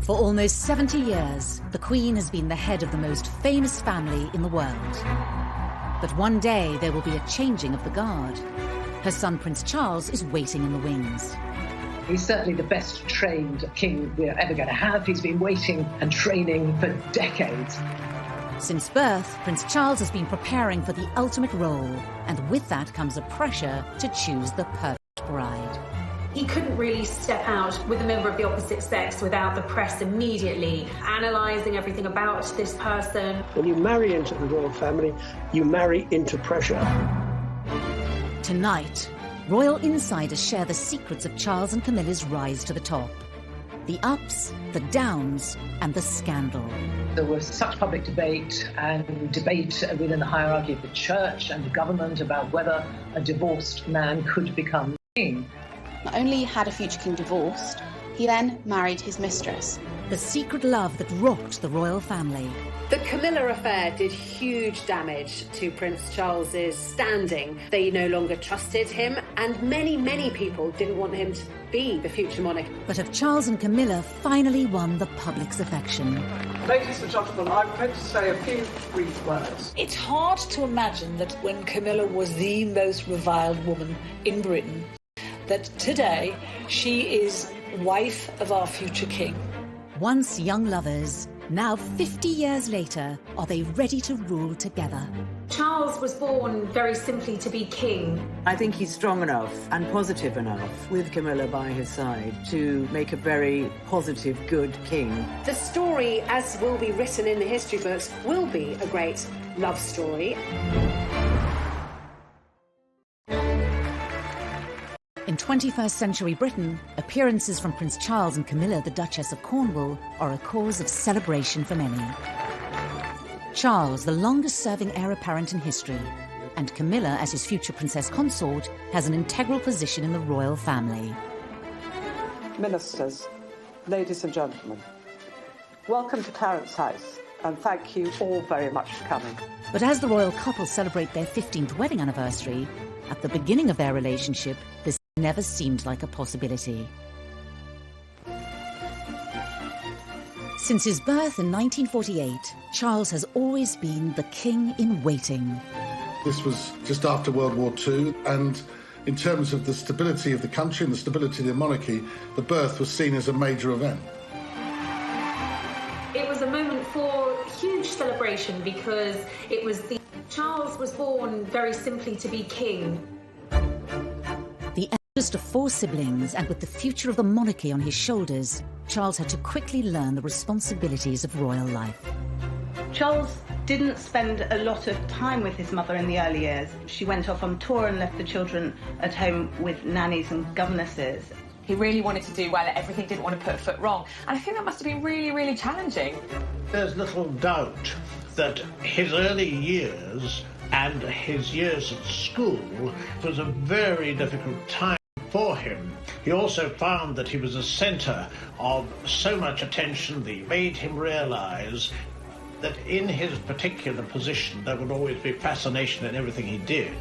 For almost 70 years, the Queen has been the head of the most famous family in the world. But one day there will be a changing of the guard. Her son Prince Charles is waiting in the wings. He's certainly the best trained king we're ever going to have. He's been waiting and training for decades. Since birth, Prince Charles has been preparing for the ultimate role, and with that comes a pressure to choose the perfect bride. He couldn't really step out with a member of the opposite sex without the press immediately analysing everything about this person. When you marry into the royal family, you marry into pressure. Tonight, royal insiders share the secrets of Charles and Camilla's rise to the top. The ups, the downs, and the scandal. There was such public debate within the hierarchy of the church and the government about whether a divorced man could become king. Not only had a future king divorced, he then married his mistress. The secret love that rocked the royal family. The Camilla affair did huge damage to Prince Charles's standing. They no longer trusted him, and many people didn't want him to be the future monarch. But have Charles and Camilla finally won the public's affection? Ladies and gentlemen, I'm going to say a few brief words. It's hard to imagine that when Camilla was the most reviled woman in Britain, that today she is wife of our future king. Once young lovers, now 50 years later, are they ready to rule together? Charles was born very simply to be king. I think he's strong enough and positive enough, with Camilla by his side, to make a very positive, good king. The story, as will be written in the history books, will be a great love story. In 21st century Britain, appearances from Prince Charles and Camilla, the Duchess of Cornwall, are a cause of celebration for many. Charles, the longest-serving heir apparent in history, and Camilla, as his future princess consort, has an integral position in the royal family. Ministers, ladies and gentlemen, welcome to Clarence House, and thank you all very much for coming. But as the royal couple celebrate their 15th wedding anniversary, at the beginning of their relationship, this never seemed like a possibility. Since his birth in 1948, Charles has always been the king in waiting. This was just after World War II, and in terms of the stability of the country and the stability of the monarchy, the birth was seen as a major event. It was a moment for huge celebration because Charles was born very simply to be king. The eldest of 4 siblings, and with the future of the monarchy on his shoulders, Charles had to quickly learn the responsibilities of royal life. Charles didn't spend a lot of time with his mother in the early years. She went off on tour and left the children at home with nannies and governesses. He really wanted to do well at everything, didn't want to put a foot wrong. And I think that must have been really challenging. There's little doubt that his early years and his years at school was a very difficult time for him. He also found that he was a centre of so much attention that made him realise that in his particular position there would always be fascination in everything he did.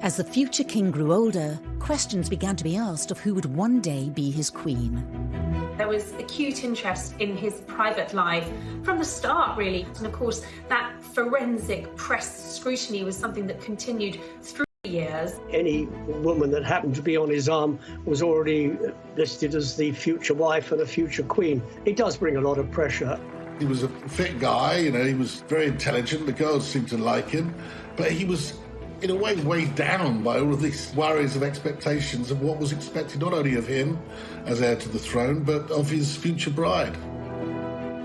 As the future king grew older, questions began to be asked of who would one day be his queen. There was acute interest in his private life from the start, really. And of course, that forensic press scrutiny was something that continued through the years. Any woman that happened to be on his arm was already listed as the future wife and a future queen. It does bring a lot of pressure. He was a fit guy, you know, he was very intelligent, the girls seemed to like him, but he was in a way weighed down by all of these worries of expectations of what was expected not only of him as heir to the throne, but of his future bride.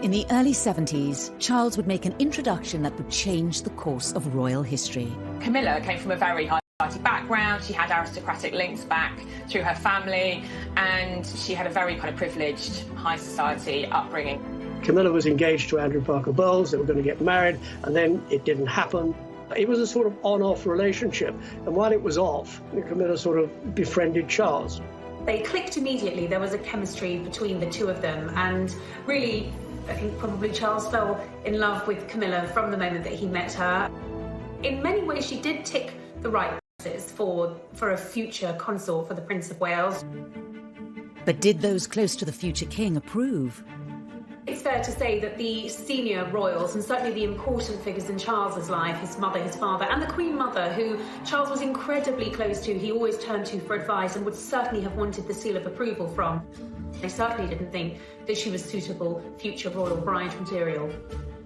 In the early 70s, Charles would make an introduction that would change the course of royal history. Camilla came from a very high society background. She had aristocratic links back through her family, and she had a very kind of privileged high society upbringing. Camilla was engaged to Andrew Parker Bowles. They were going to get married, and then it didn't happen. It was a sort of on-off relationship, and while it was off, Camilla sort of befriended Charles. They clicked immediately. There was a chemistry between the two of them, and really, I think probably Charles fell in love with Camilla from the moment that he met her. In many ways, she did tick the right boxes for a future consort for the Prince of Wales. But did those close to the future king approve? It's fair to say that the senior royals, and certainly the important figures in Charles's life, his mother, his father, and the Queen Mother, who Charles was incredibly close to, he always turned to for advice and would certainly have wanted the seal of approval from. They certainly didn't think that she was suitable future royal bride material.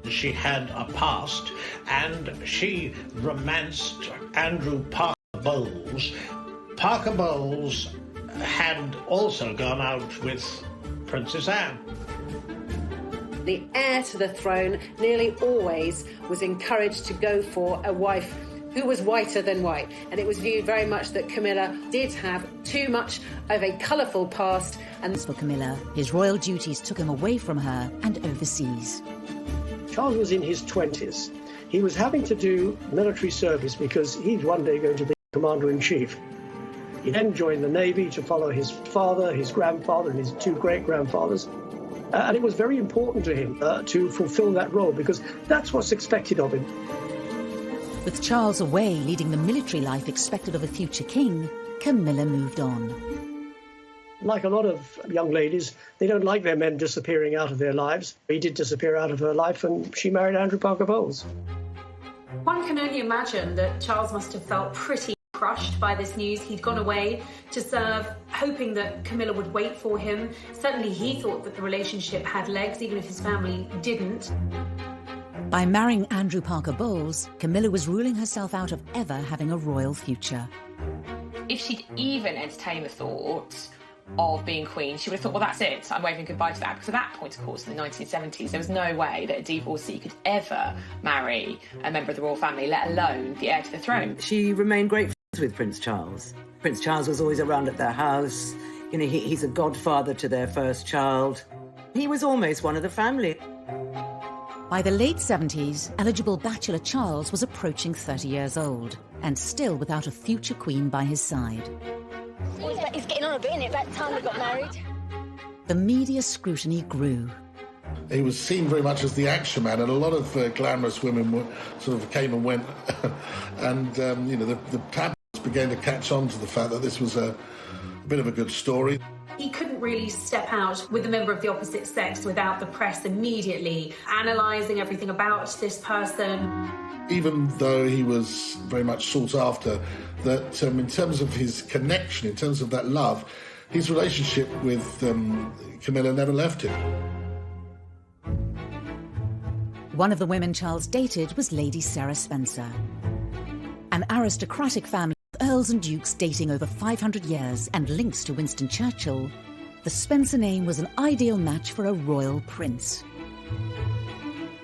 She had a past, and she romanced Andrew Parker Bowles. Parker Bowles had also gone out with Princess Anne. The heir to the throne nearly always was encouraged to go for a wife who was whiter than white, and it was viewed very much that Camilla did have too much of a colourful past. And as for Camilla, his royal duties took him away from her and overseas. Charles was in his 20s. He was having to do military service because he's one day going to be commander-in-chief. He then joined the Navy to follow his father, his grandfather, and his two great-grandfathers. And it was very important to him to fulfill that role because that's what's expected of him. With Charles away leading the military life expected of a future king, Camilla moved on. Like a lot of young ladies, they don't like their men disappearing out of their lives. He did disappear out of her life and she married Andrew Parker Bowles. One can only imagine that Charles must have felt pretty crushed by this news. He'd gone away to serve, hoping that Camilla would wait for him. Certainly he thought that the relationship had legs, even if his family didn't. By marrying Andrew Parker Bowles, Camilla was ruling herself out of ever having a royal future. If she'd even entertained the thought of being queen, she would have thought, well, that's it, I'm waving goodbye to that. Because at that point, of course, in the 1970s, there was no way that a divorcee could ever marry a member of the royal family, let alone the heir to the throne. She remained great friends with Prince Charles. Prince Charles was always around at their house. You know, he's a godfather to their first child. He was almost one of the family. By the late 70s, eligible bachelor Charles was approaching 30 years old and still without a future queen by his side. He's getting on a bit, isn't it? About time we got married. The media scrutiny grew. He was seen very much as the action man, and a lot of glamorous women sort of came and went. And, you know, the tabloids began to catch on to the fact that this was a bit of a good story. He couldn't really step out with a member of the opposite sex without the press immediately analysing everything about this person. Even though he was very much sought after, that in terms of his connection, in terms of that love, his relationship with Camilla never left him. One of the women Charles dated was Lady Sarah Spencer. An aristocratic family with earls and dukes dating over 500 years and links to Winston Churchill, the Spencer name was an ideal match for a royal prince.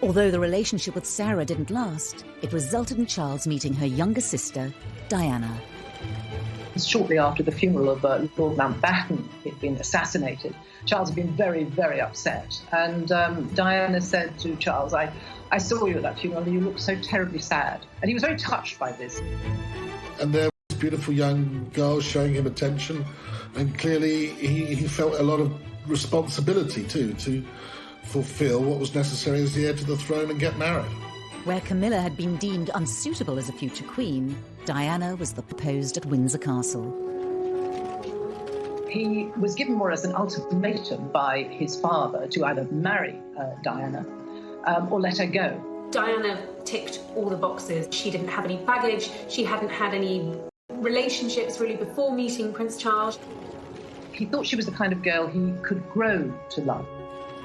Although the relationship with Sarah didn't last, it resulted in Charles meeting her younger sister, Diana. Shortly after the funeral of Lord Mountbatten had been assassinated, Charles had been very, very upset. And Diana said to Charles, I saw you at that funeral and you looked so terribly sad. And he was very touched by this. And there was beautiful young girls showing him attention. And clearly he felt a lot of responsibility too, to fulfill what was necessary as the heir to the throne and get married. Where Camilla had been deemed unsuitable as a future queen, Diana was the proposed at Windsor Castle. He was given more as an ultimatum by his father to either marry Diana or let her go. Diana ticked all the boxes. She didn't have any baggage. She hadn't had any relationships really before meeting Prince Charles. He thought she was the kind of girl he could grow to love.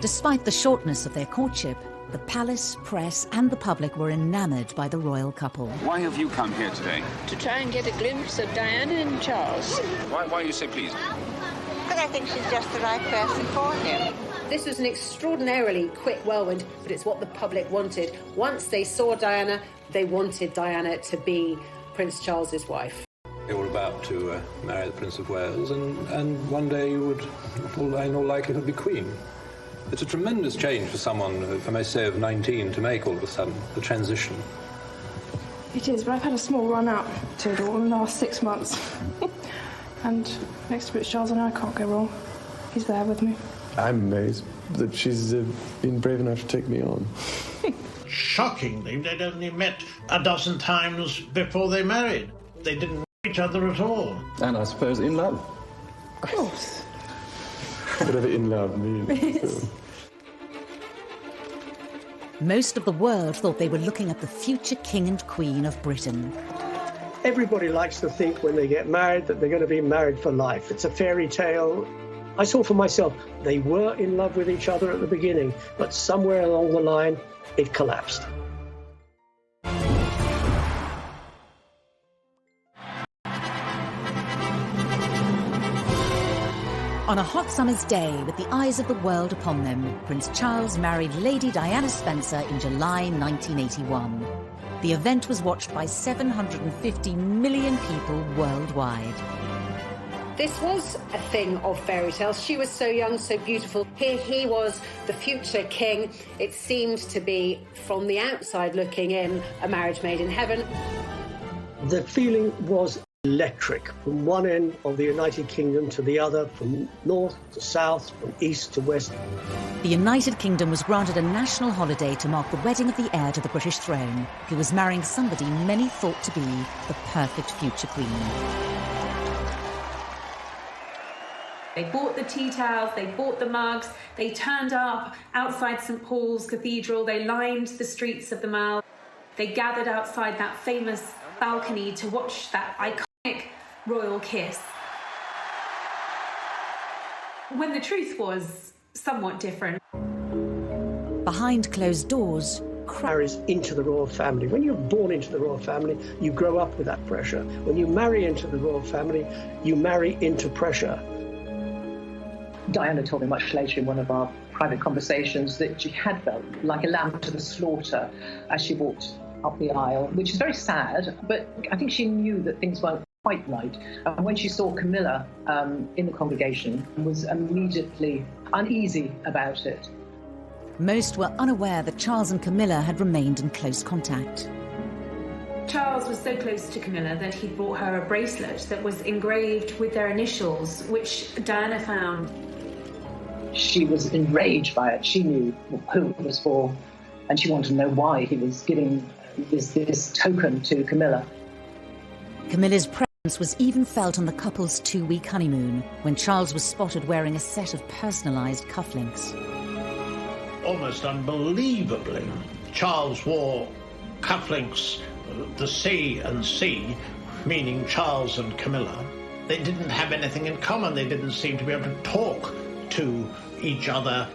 Despite the shortness of their courtship, the palace, press and the public were enamoured by the royal couple. Why have you come here today? To try and get a glimpse of Diana and Charles. Why are you so pleased? Because I think she's just the right person for him. This was an extraordinarily quick whirlwind, but it's what the public wanted. Once they saw Diana, they wanted Diana to be Prince Charles's wife. They were about to marry the Prince of Wales, and one day you would, in all likelihood, be Queen. It's a tremendous change for someone, if I may say, of 19 to make all of a sudden, the transition. It is, but I've had a small run out to it all in the last 6 months. And next to Prince Charles and I can't go wrong. He's there with me. I'm amazed that she's been brave enough to take me on. Shockingly, they'd only met a dozen times before they married. They didn't know each other at all. And I suppose in love. Of course. whatever in love means. Most of the world thought they were looking at the future king and queen of Britain. Everybody likes to think when they get married that they're going to be married for life. It's a fairy tale. I saw for myself, they were in love with each other at the beginning, but somewhere along the line, it collapsed. On a hot summer's day, with the eyes of the world upon them, Prince Charles married Lady Diana Spencer in July 1981. The event was watched by 750 million people worldwide. This was a thing of fairy tales. She was so young, so beautiful. Here he was, the future king. It seemed to be, from the outside looking in, a marriage made in heaven. The feeling was electric from one end of the United Kingdom to the other, from north to south, from east to west. The United Kingdom was granted a national holiday to mark the wedding of the heir to the British throne, who was marrying somebody many thought to be the perfect future queen. They bought the tea towels, they bought the mugs, they turned up outside St Paul's Cathedral, they lined the streets of the Mall, they gathered outside that famous balcony to watch that iconic royal kiss. When the truth was somewhat different. Behind closed doors, marries into the royal family. When you're born into the royal family, you grow up with that pressure. When you marry into the royal family, you marry into pressure. Diana told me much later in one of our private conversations that she had felt like a lamb to the slaughter as she walked up the aisle, which is very sad, but I think she knew that things weren't quite right. And when she saw Camilla in the congregation, was immediately uneasy about it. Most were unaware that Charles and Camilla had remained in close contact. Charles was so close to Camilla that he brought her a bracelet that was engraved with their initials, which Diana found. She was enraged by it. She knew who it was for, and she wanted to know why he was giving this token to Camilla. Camilla's presence was even felt on the couple's 2-week honeymoon, when Charles was spotted wearing a set of personalised cufflinks. Almost unbelievably, Charles wore cufflinks, the C and C, meaning Charles and Camilla. They didn't have anything in common. They didn't seem to be able to talk to each other.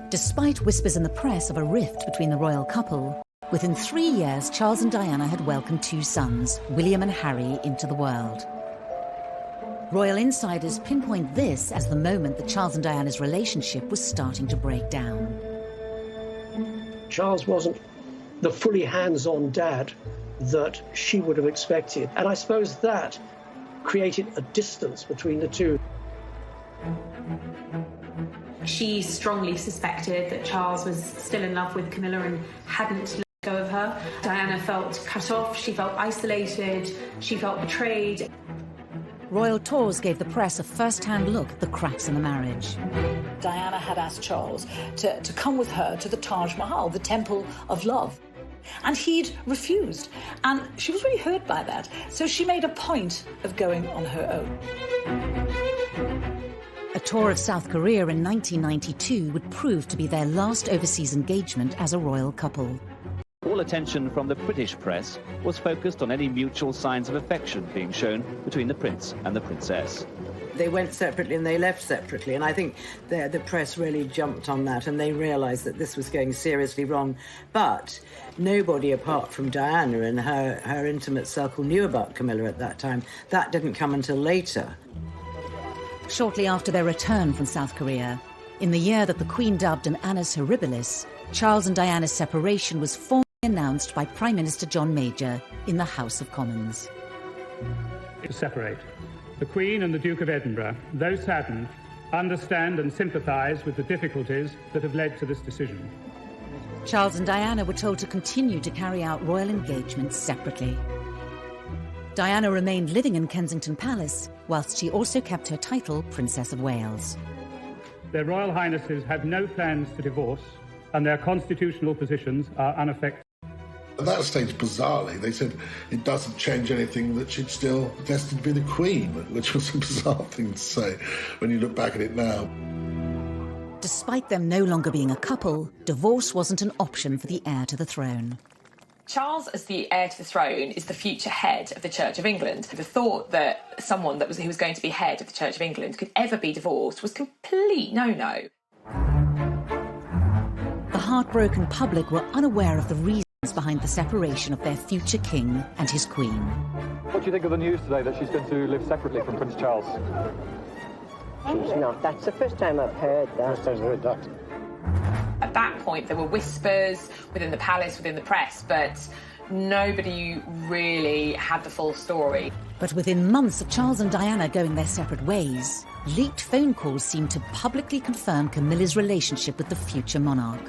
Despite whispers in the press of a rift between the royal couple, within 3 years, Charles and Diana had welcomed 2 sons, William and Harry, into the world. Royal insiders pinpoint this as the moment that Charles and Diana's relationship was starting to break down. Charles wasn't the fully hands-on dad that she would have expected, and I suppose that created a distance between the two. She strongly suspected that Charles was still in love with Camilla and hadn't let go of her. Diana felt cut off, she felt isolated, she felt betrayed. Royal tours gave the press a first-hand look at the cracks in the marriage. Diana had asked Charles to come with her to the Taj Mahal, the Temple of Love. And he'd refused. And she was really hurt by that. So she made a point of going on her own. A tour of South Korea in 1992 would prove to be their last overseas engagement as a royal couple. All attention from the British press was focused on any mutual signs of affection being shown between the prince and the princess. They went separately and they left separately, and I think the press really jumped on that and they realised that this was going seriously wrong. But nobody apart from Diana and her intimate circle knew about Camilla at that time. That didn't come until later. Shortly after their return from South Korea, in the year that the Queen dubbed an annus horribilis, Charles and Diana's separation was formally announced by Prime Minister John Major in the House of Commons. To separate. The Queen and the Duke of Edinburgh, though saddened, understand and sympathise with the difficulties that have led to this decision. Charles and Diana were told to continue to carry out royal engagements separately. Diana remained living in Kensington Palace, whilst she also kept her title Princess of Wales. Their Royal Highnesses have no plans to divorce, and their constitutional positions are unaffected. At that stage, bizarrely, they said it doesn't change anything, that she's still destined to be the Queen, which was a bizarre thing to say when you look back at it now. Despite them no longer being a couple, divorce wasn't an option for the heir to the throne. Charles, as the heir to the throne, is the future head of the Church of England. The thought that someone who was going to be head of the Church of England could ever be divorced was complete no-no. The heartbroken public were unaware of the reasons behind the separation of their future king and his queen. What do you think of the news today that she's going to live separately from Prince Charles? She's not. That's the first time I've heard that. First time I've heard that. At that point, there were whispers within the palace, within the press, but nobody really had the full story. But within months of Charles and Diana going their separate ways, leaked phone calls seemed to publicly confirm Camilla's relationship with the future monarch.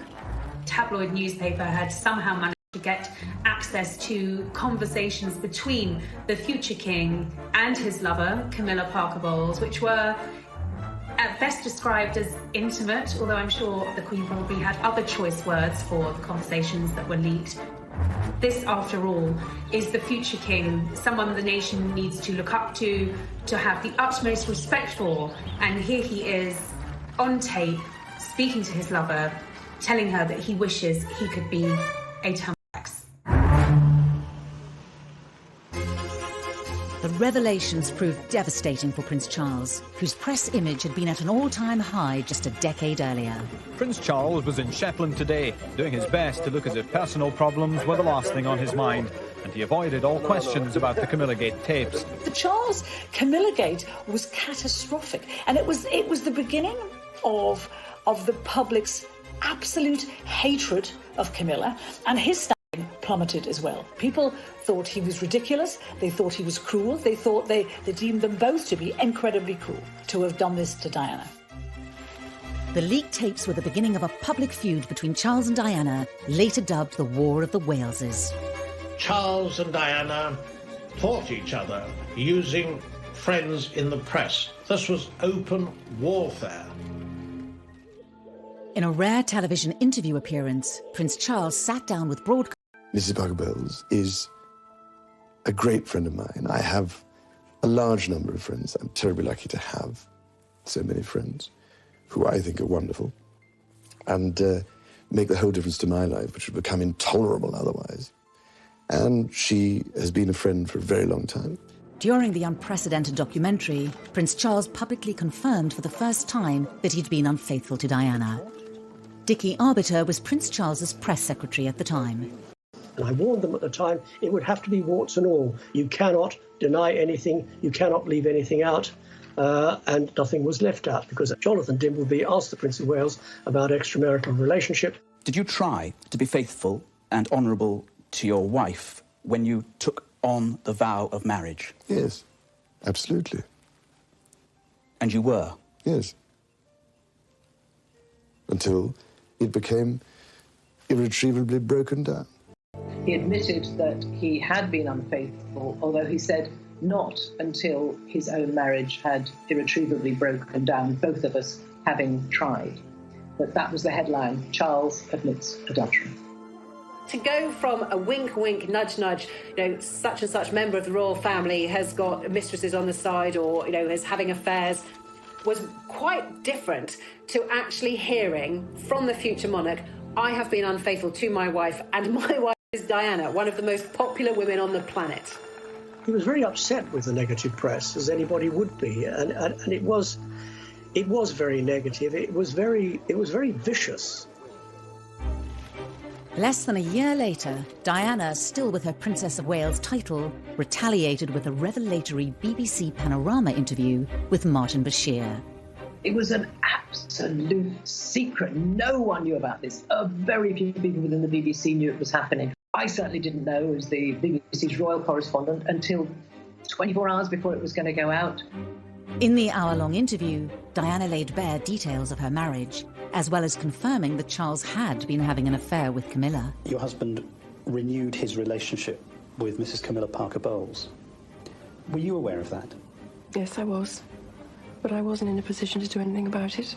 Tabloid newspaper had somehow managed to get access to conversations between the future king and his lover, Camilla Parker Bowles, which were at best described as intimate, although I'm sure the Queen probably had other choice words for the conversations that were leaked. This, after all, is the future king, someone the nation needs to look up to have the utmost respect for. And here he is, on tape, speaking to his lover, telling her that he wishes he could be a Tampax. The revelations proved devastating for Prince Charles, whose press image had been at an all-time high just a decade earlier. Prince Charles was in Shetland today, doing his best to look as if personal problems were the last thing on his mind, and he avoided all questions about the Camilla Gate tapes. The Charles-Camilla Gate was catastrophic, and it was the beginning of the public's absolute hatred of Camilla, and his standing plummeted as well. People thought he was ridiculous, they thought he was cruel, they deemed them both to be incredibly cruel to have done this to Diana. The leaked tapes were the beginning of a public feud between Charles and Diana, later dubbed the War of the Waleses. Charles and Diana fought each other using friends in the press. This was open warfare. In a rare television interview appearance, Prince Charles sat down with broadcasters. Mrs. Parker Bowles is a great friend of mine. I have a large number of friends. I'm terribly lucky to have so many friends who I think are wonderful and make the whole difference to my life, which would become intolerable otherwise. And she has been a friend for a very long time. During the unprecedented documentary, Prince Charles publicly confirmed for the first time that he'd been unfaithful to Diana. Dickie Arbiter was Prince Charles's press secretary at the time. And I warned them at the time, it would have to be warts and all. You cannot deny anything, you cannot leave anything out, and nothing was left out, because Jonathan Dimbleby asked the Prince of Wales about extramarital relationship. Did you try to be faithful and honourable to your wife when you took on the vow of marriage? Yes, absolutely. And you were? Yes. Until it became irretrievably broken down. He admitted that he had been unfaithful, although he said not until his own marriage had irretrievably broken down, both of us having tried. But that was the headline: Charles admits adultery. To go from a wink, wink, nudge, nudge, such and such member of the royal family has got mistresses on the side or, is having affairs, was quite different to actually hearing from the future monarch, I have been unfaithful to my wife, and my wife is Diana, one of the most popular women on the planet. He was very upset with the negative press, as anybody would be, and it was very negative. It was very vicious. Less than a year later, Diana, still with her Princess of Wales title, retaliated with a revelatory BBC Panorama interview with Martin Bashir. It was an absolute secret. No one knew about this. Very few people within the BBC knew it was happening. I certainly didn't know, as the BBC's royal correspondent, until 24 hours before it was going to go out. In the hour-long interview, Diana laid bare details of her marriage, as well as confirming that Charles had been having an affair with Camilla. Your husband renewed his relationship with Mrs. Camilla Parker Bowles. Were you aware of that? Yes, I was. But I wasn't in a position to do anything about it.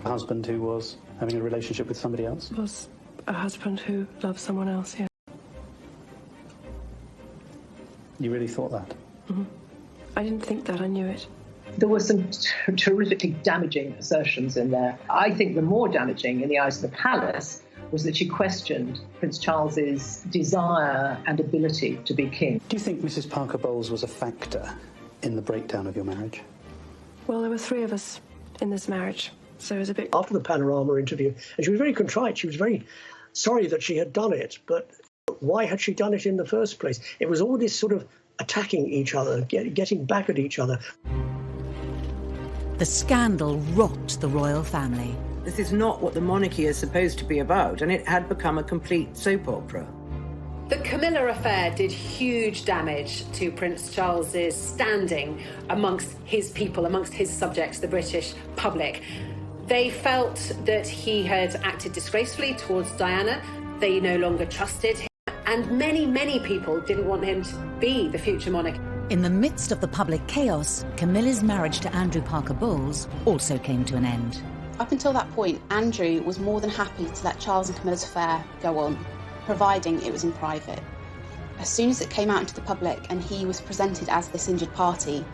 A husband who was having a relationship with somebody else? Was a husband who loved someone else, yes. You really thought that? Mm-hmm. I didn't think that, I knew it. There were some terrifically damaging assertions in there. I think the more damaging in the eyes of the palace was that she questioned Prince Charles's desire and ability to be king. Do you think Mrs. Parker Bowles was a factor in the breakdown of your marriage? Well, there were 3 of us in this marriage, so it was a bit... After the Panorama interview, and she was very contrite, she was very sorry that she had done it, but why had she done it in the first place? It was all this sort of attacking each other, getting back at each other. The scandal rocked the royal family. This is not what the monarchy is supposed to be about, and it had become a complete soap opera. The Camilla affair did huge damage to Prince Charles's standing amongst his people, amongst his subjects, the British public. They felt that he had acted disgracefully towards Diana. They no longer trusted him, and many, many people didn't want him to be the future monarch. In the midst of the public chaos, Camilla's marriage to Andrew Parker Bowles also came to an end. Up until that point, Andrew was more than happy to let Charles and Camilla's affair go on, providing it was in private. As soon as it came out into the public and he was presented as this injured party,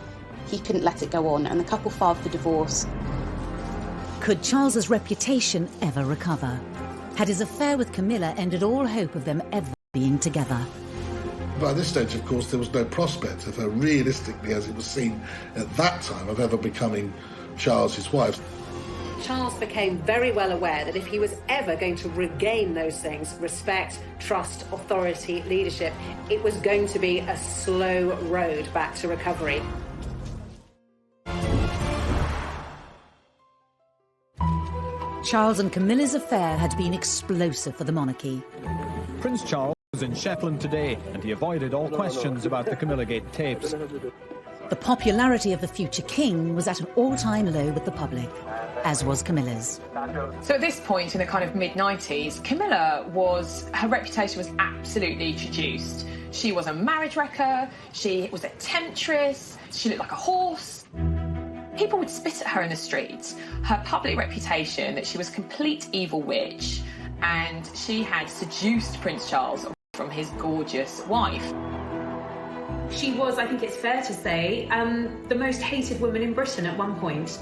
he couldn't let it go on, and the couple filed for divorce. Could Charles's reputation ever recover? Had his affair with Camilla ended all hope of them ever being together? By this stage, of course, there was no prospect of her, realistically, as it was seen at that time, of ever becoming Charles's wife. Charles became very well aware that if he was ever going to regain those things, respect, trust, authority, leadership, it was going to be a slow road back to recovery. Charles and Camilla's affair had been explosive for the monarchy. Prince Charles was in Shetland today, and he avoided all questions about the Camillagate tapes. The popularity of the future king was at an all-time low with the public, as was Camilla's. So at this point in the kind of mid-90s, Camilla her reputation was absolutely traduced. She was a marriage wrecker, she was a temptress, she looked like a horse. People would spit at her in the streets. Her public reputation that she was a complete evil witch, and she had seduced Prince Charles from his gorgeous wife. She was, I think it's fair to say, the most hated woman in Britain at one point.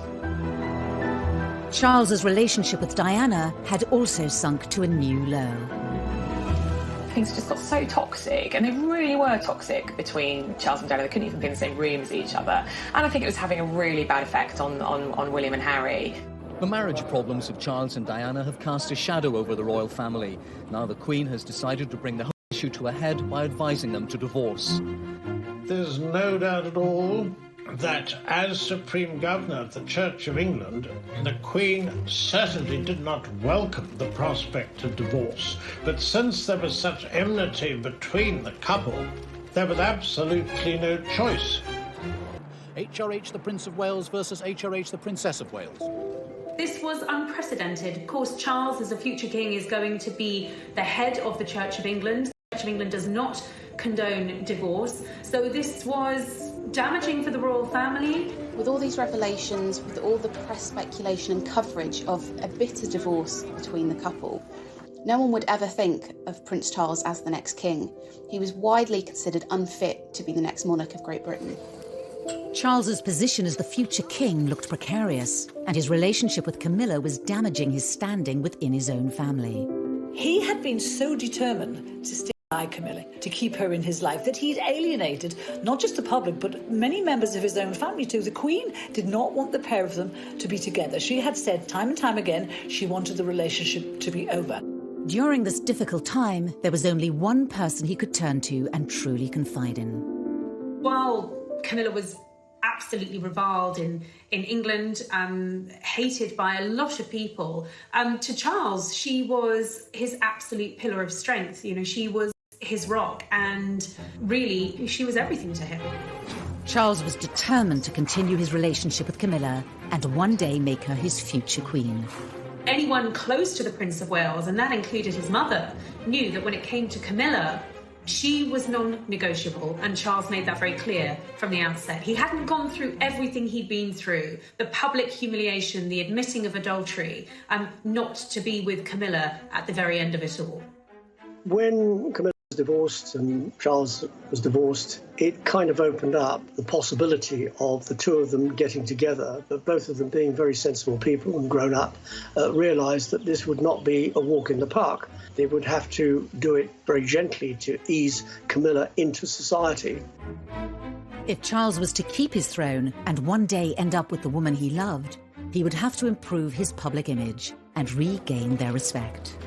Charles's relationship with Diana had also sunk to a new low. Things just got so toxic, and they really were toxic between Charles and Diana. They couldn't even be in the same room as each other. And I think it was having a really bad effect on William and Harry. The marriage problems of Charles and Diana have cast a shadow over the royal family. Now the Queen has decided to bring the whole issue to a head by advising them to divorce. There's no doubt at all that as Supreme Governor of the Church of England, the Queen certainly did not welcome the prospect of divorce. But since there was such enmity between the couple, there was absolutely no choice. HRH the Prince of Wales versus HRH the Princess of Wales. This was unprecedented. Of course, Charles, as a future king, is going to be the head of the Church of England. The Church of England does not condone divorce, so this was damaging for the royal family. With all these revelations, with all the press speculation and coverage of a bitter divorce between the couple, no one would ever think of Prince Charles as the next king. He was widely considered unfit to be the next monarch of Great Britain. Charles's position as the future king looked precarious, and his relationship with Camilla was damaging his standing within his own family. He had been so determined to stay by Camilla, to keep her in his life, that he'd alienated not just the public, but many members of his own family too. The Queen did not want the pair of them to be together. She had said time and time again she wanted the relationship to be over. During this difficult time, there was only one person he could turn to and truly confide in. While Camilla was absolutely reviled in England, hated by a lot of people, to Charles, she was his absolute pillar of strength. You know, she was his rock, and really, she was everything to him. Charles was determined to continue his relationship with Camilla and one day make her his future queen. Anyone close to the Prince of Wales, and that included his mother, knew that when it came to Camilla, she was non-negotiable, and Charles made that very clear from the outset. He hadn't gone through everything he'd been through, the public humiliation, the admitting of adultery, not to be with Camilla at the very end of it all. When Camilla was divorced and Charles was divorced, it kind of opened up the possibility of the two of them getting together, but both of them being very sensible people and grown up, realised that this would not be a walk in the park. They would have to do it very gently to ease Camilla into society. If Charles was to keep his throne and one day end up with the woman he loved, he would have to improve his public image and regain their respect.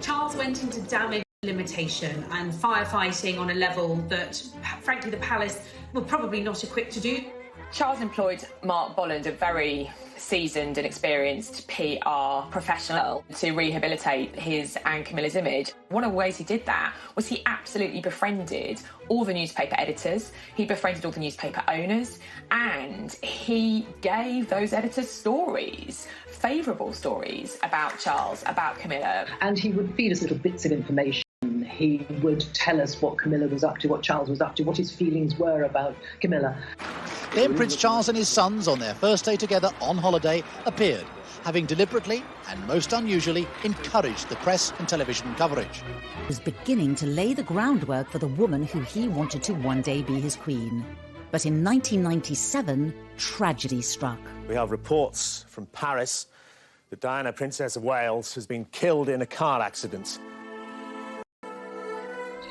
Charles went into damage limitation and firefighting on a level that, frankly, the palace were probably not equipped to do. Charles employed Mark Bolland, a very seasoned and experienced PR professional, to rehabilitate his and Camilla's image. One of the ways he did that was he absolutely befriended all the newspaper editors, he befriended all the newspaper owners, and he gave those editors stories, favourable stories about Charles, about Camilla. And he would feed us little bits of information. He would tell us what Camilla was up to, what Charles was up to, what his feelings were about Camilla. Then Prince Charles and his sons, on their first day together on holiday, appeared, having deliberately and most unusually encouraged the press and television coverage. He was beginning to lay the groundwork for the woman who he wanted to one day be his queen. But in 1997, tragedy struck. We have reports from Paris that Diana, Princess of Wales, has been killed in a car accident.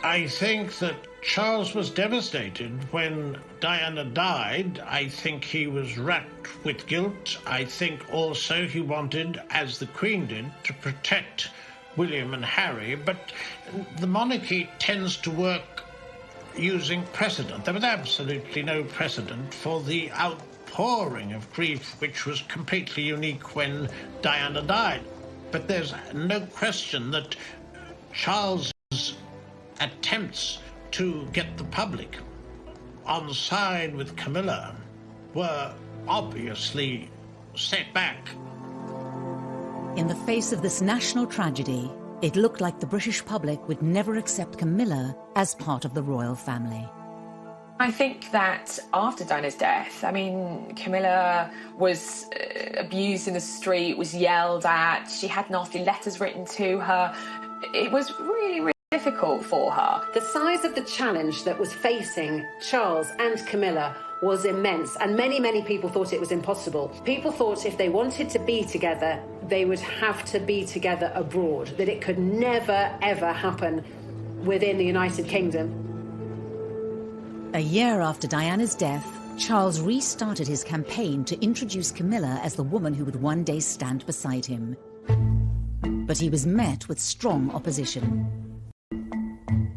I think that Charles was devastated when Diana died. I think he was racked with guilt. I think also he wanted, as the Queen did, to protect William and Harry. But the monarchy tends to work using precedent. There was absolutely no precedent for the outpouring of grief, which was completely unique when Diana died. But there's no question that Charles' attempts to get the public on side with Camilla were obviously set back. In the face of this national tragedy, it looked like the British public would never accept Camilla as part of the royal family. I think that after Diana's death, I mean, Camilla was abused in the street, was yelled at, she had nasty letters written to her. It was really difficult for her. The size of the challenge that was facing Charles and Camilla was immense, and many people thought it was impossible. People thought if they wanted to be together, they would have to be together abroad, that it could never, ever happen within the United Kingdom. A year after Diana's death, Charles restarted his campaign to introduce Camilla as the woman who would one day stand beside him. But he was met with strong opposition.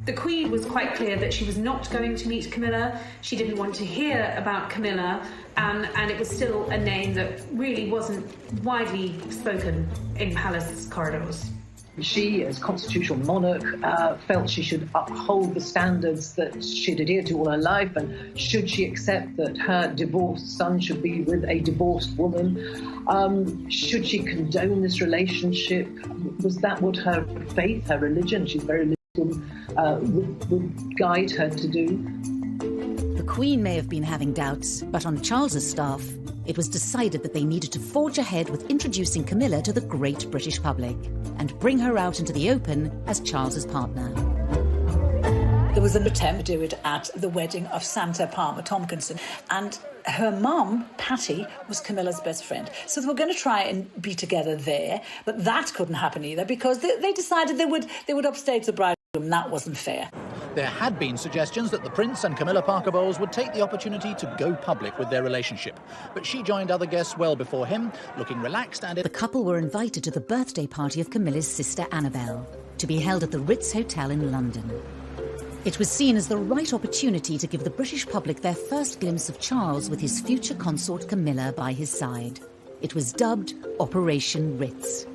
The Queen was quite clear that she was not going to meet Camilla. She didn't want to hear about Camilla, and it was still a name that really wasn't widely spoken in palace corridors. She, as constitutional monarch, felt she should uphold the standards that she'd adhered to all her life, and should she accept that her divorced son should be with a divorced woman? Should she condone this relationship? Was that what her faith, her religion, she's very religious, would guide her to do? The Queen may have been having doubts, but on Charles's staff, it was decided that they needed to forge ahead with introducing Camilla to the great British public and bring her out into the open as Charles's partner. There was an attempt to do it at the wedding of Santa Palmer Tompkinson, and her mum, Patty, was Camilla's best friend. So they were going to try and be together there, but that couldn't happen either because they decided they would upstage the bride. And that wasn't fair. There had been suggestions that the Prince and Camilla Parker Bowles would take the opportunity to go public with their relationship. But she joined other guests well before him, looking relaxed and... The couple were invited to the birthday party of Camilla's sister Annabelle, to be held at the Ritz Hotel in London. It was seen as the right opportunity to give the British public their first glimpse of Charles with his future consort Camilla by his side. It was dubbed Operation Ritz.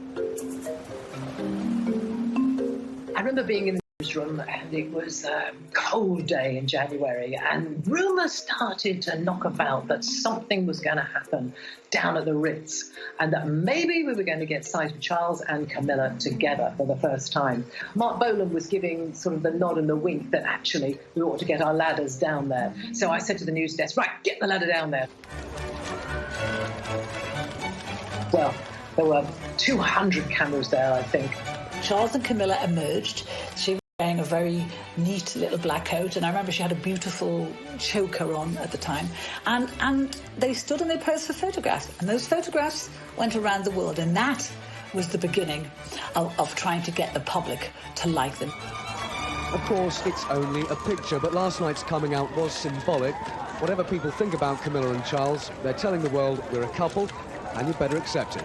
I remember being in the newsroom, and it was a cold day in January, and rumours started to knock about that something was going to happen down at the Ritz, and that maybe we were going to get sight of Charles and Camilla together for the first time. Mark Bolland was giving sort of the nod and the wink that actually we ought to get our ladders down there. So I said to the news desk, right, get the ladder down there. Well, there were 200 cameras there, I think. Charles and Camilla emerged. She was wearing a very neat little black coat, and I remember she had a beautiful choker on at the time. And they stood and they posed for photographs, and those photographs went around the world, and that was the beginning of trying to get the public to like them. Of course, it's only a picture, but last night's coming out was symbolic. Whatever people think about Camilla and Charles, they're telling the world we're a couple, and you better accept it.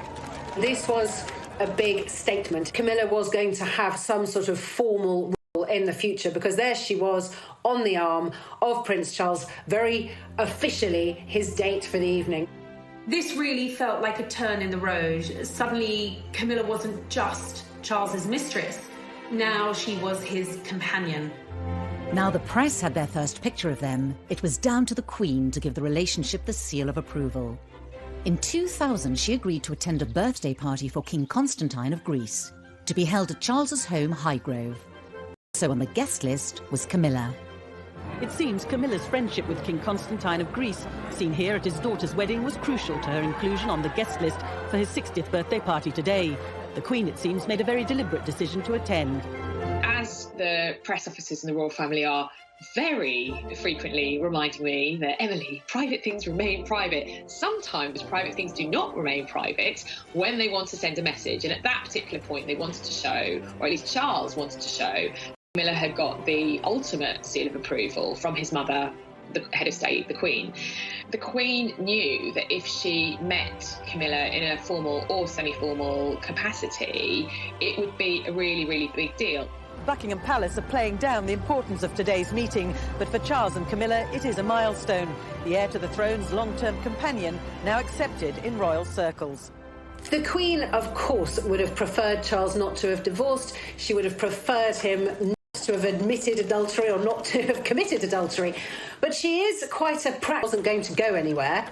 This was a big statement. Camilla was going to have some sort of formal role in the future, because there she was on the arm of Prince Charles, very officially his date for the evening. This really felt like a turn in the road. Suddenly, Camilla wasn't just Charles's mistress. Now she was his companion. Now the press had their first picture of them, it was down to the Queen to give the relationship the seal of approval. In 2000, she agreed to attend a birthday party for King Constantine of Greece, to be held at Charles's home, Highgrove. So on the guest list was Camilla. It seems Camilla's friendship with King Constantine of Greece, seen here at his daughter's wedding, was crucial to her inclusion on the guest list for his 60th birthday party today. The Queen, it seems, made a very deliberate decision to attend. As the press officers in the royal family are very frequently reminding me that, Emily, private things remain private. Sometimes private things do not remain private when they want to send a message. And at that particular point, they wanted to show, or at least Charles wanted to show, Camilla had got the ultimate seal of approval from his mother, the head of state, the Queen. The Queen knew that if she met Camilla in a formal or semi-formal capacity, it would be a really, really big deal. Buckingham Palace are playing down the importance of today's meeting, but for Charles and Camilla, it is a milestone. The heir to the throne's long-term companion, now accepted in royal circles. The Queen, of course, would have preferred Charles not to have divorced. She would have preferred him not to have admitted adultery or not to have committed adultery. But she is quite a wasn't going to go anywhere.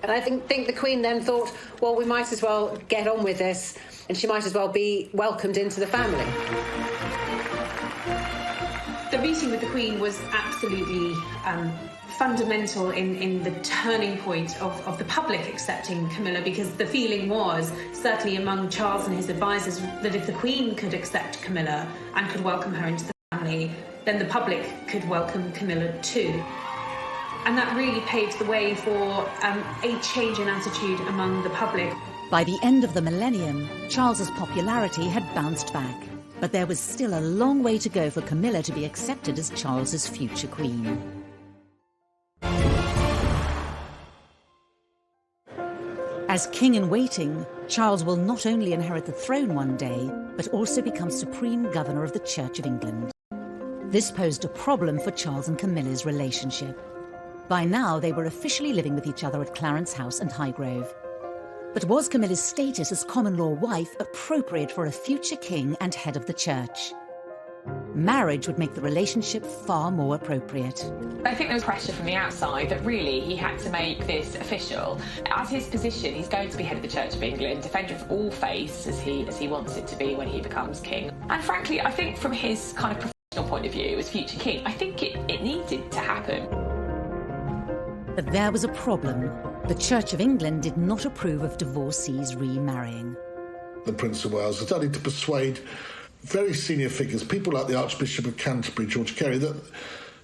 And I think the Queen then thought, well, we might as well get on with this, and she might as well be welcomed into the family. The meeting with the Queen was absolutely fundamental in the turning point of the public accepting Camilla, because the feeling was, certainly among Charles and his advisors, that if the Queen could accept Camilla and could welcome her into the family, then the public could welcome Camilla too. And that really paved the way for a change in attitude among the public. By the end of the millennium, Charles's popularity had bounced back. But there was still a long way to go for Camilla to be accepted as Charles's future queen. As king-in-waiting, Charles will not only inherit the throne one day, but also become supreme governor of the Church of England. This posed a problem for Charles and Camilla's relationship. By now, they were officially living with each other at Clarence House and Highgrove. But was Camilla's status as common-law wife appropriate for a future king and head of the church? Marriage would make the relationship far more appropriate. I think there was pressure from the outside that really he had to make this official. As his position, he's going to be head of the Church of England, defender of all faiths as he wants it to be when he becomes king. And frankly, I think from his kind of professional point of view as future king, I think it needed to happen. But there was a problem. The Church of England did not approve of divorcees remarrying. The Prince of Wales started to persuade very senior figures, people like the Archbishop of Canterbury, George Carey, that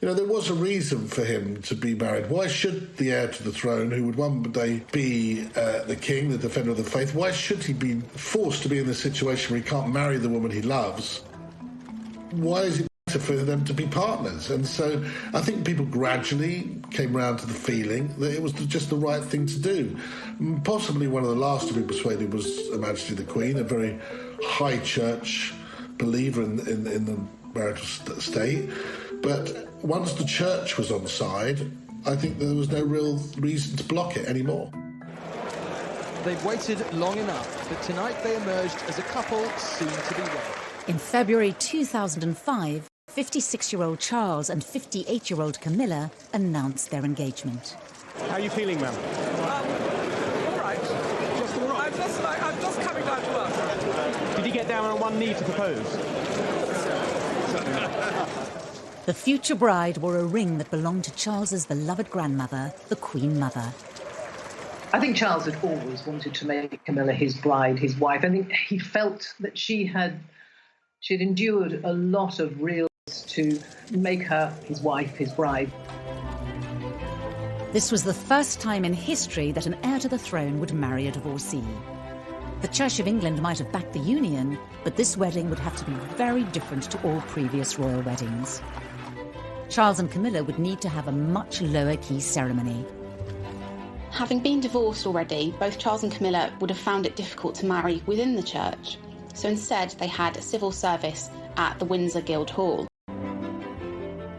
there was a reason for him to be married. Why should the heir to the throne, who would one day be the king, the defender of the faith, why should he be forced to be in the situation where he can't marry the woman he loves? Why is it better for them to be partners? And so I think people gradually came round to the feeling that it was just the right thing to do. Possibly one of the last to be persuaded was Her Majesty the Queen, a very high church believer in the marital state. But once the church was on side, I think there was no real reason to block it anymore. They've waited long enough, but tonight they emerged as a couple soon to be wed. In February 2005, 56-year-old Charles and 58-year-old Camilla announced their engagement. How are you feeling, ma'am? All right. Just all right? I'm just coming down to work. Did you get down on one knee to propose? The future bride wore a ring that belonged to Charles's beloved grandmother, the Queen Mother. I think Charles had always wanted to make Camilla his bride, his wife. I think he felt that she had She'd endured a lot of real to make her his wife, his bride. This was the first time in history that an heir to the throne would marry a divorcee. The Church of England might have backed the union, but this wedding would have to be very different to all previous royal weddings. Charles and Camilla would need to have a much lower-key ceremony. Having been divorced already, both Charles and Camilla would have found it difficult to marry within the church. So instead, they had a civil service at the Windsor Guildhall.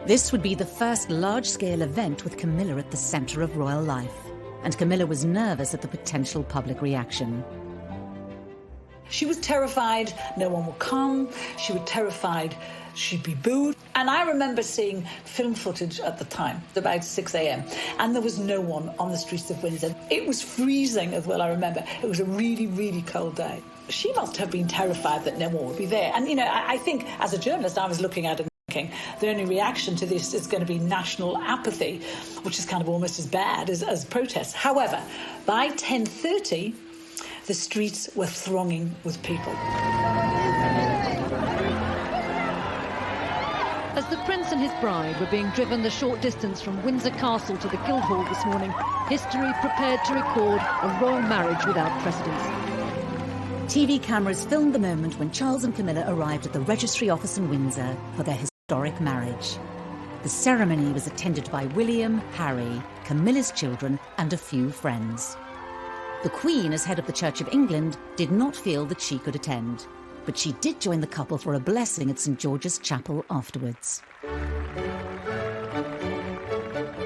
This would be the first large-scale event with Camilla at the centre of royal life, and Camilla was nervous at the potential public reaction. She was terrified no one would come. She was terrified she'd be booed. And I remember seeing film footage at the time, about 6 a.m, and there was no one on the streets of Windsor. It was freezing as well, I remember. It was a really, really cold day. She must have been terrified that no one would be there. And, you know, I think as a journalist, I was looking at it thinking the only reaction to this is going to be national apathy, which is kind of almost as bad as protests. However, by 10:30, the streets were thronging with people. As the Prince and his bride were being driven the short distance from Windsor Castle to the Guildhall this morning, history prepared to record a royal marriage without precedent. TV cameras filmed the moment when Charles and Camilla arrived at the registry office in Windsor for their historic marriage. The ceremony was attended by William, Harry, Camilla's children, and a few friends. The Queen, as head of the Church of England, did not feel that she could attend, but she did join the couple for a blessing at St George's Chapel afterwards.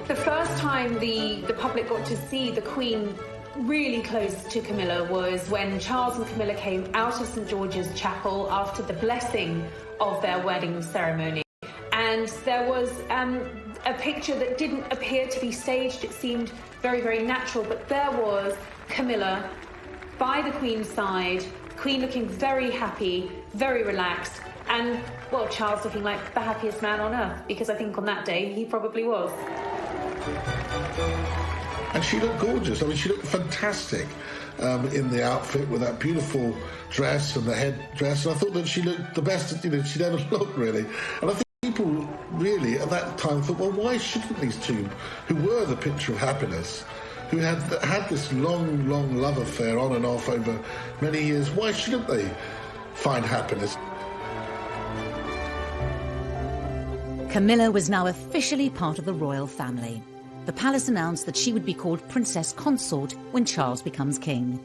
The first time the public got to see the Queen really close to Camilla was when Charles and Camilla came out of St George's Chapel after the blessing of their wedding ceremony. And there was a picture that didn't appear to be staged. It seemed very, very natural, but there was Camilla by the Queen's side, Queen looking very happy, very relaxed, and, well, Charles looking like the happiest man on earth, because I think on that day he probably was. And she looked gorgeous. I mean, she looked fantastic in the outfit with that beautiful dress and the headdress. And I thought that she looked the best, she'd ever looked, really. And I think people really at that time thought, well, why shouldn't these two, who were the picture of happiness, who had this long, long love affair on and off over many years, why shouldn't they find happiness? Camilla was now officially part of the royal family. The palace announced that she would be called Princess Consort when Charles becomes king.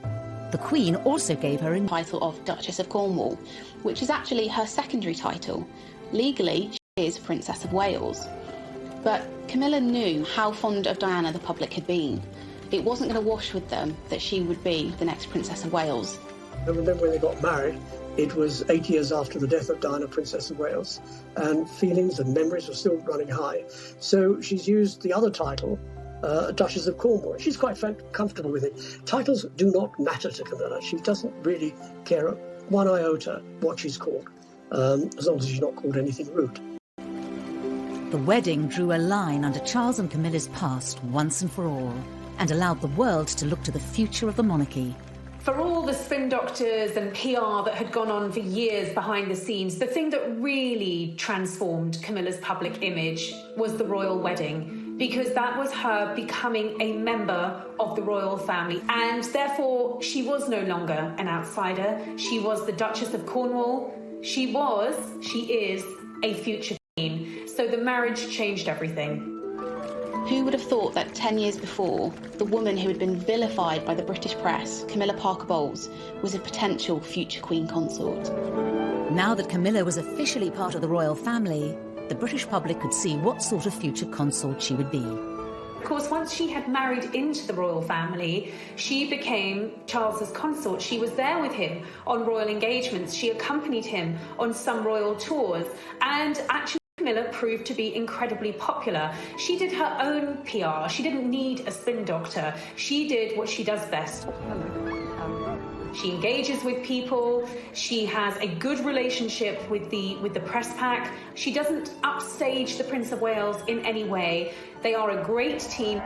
The Queen also gave her a title of Duchess of Cornwall, which is actually her secondary title. Legally, she is Princess of Wales. But Camilla knew how fond of Diana the public had been. It wasn't going to wash with them that she would be the next Princess of Wales. I remember when they got married, it was 8 years after the death of Diana, Princess of Wales, and feelings and memories were still running high. So she's used the other title, Duchess of Cornwall. She's quite comfortable with it. Titles do not matter to Camilla. She doesn't really care one iota what she's called, as long as she's not called anything rude. The wedding drew a line under Charles and Camilla's past once and for all, and allowed the world to look to the future of the monarchy. For all the spin doctors and PR that had gone on for years behind the scenes, the thing that really transformed Camilla's public image was the royal wedding, because that was her becoming a member of the royal family. And therefore, she was no longer an outsider. She was the Duchess of Cornwall. She is a future queen. So the marriage changed everything. Who would have thought that 10 years before, the woman who had been vilified by the British press, Camilla Parker Bowles, was a potential future Queen Consort? Now that Camilla was officially part of the royal family, the British public could see what sort of future consort she would be. Of course, once she had married into the royal family, she became Charles's consort. She was there with him on royal engagements. She accompanied him on some royal tours, and actually Camilla proved to be incredibly popular. She did her own PR. She didn't need a spin doctor. She did what she does best. She engages with people. She has a good relationship with the press pack. She doesn't upstage the Prince of Wales in any way. They are a great team.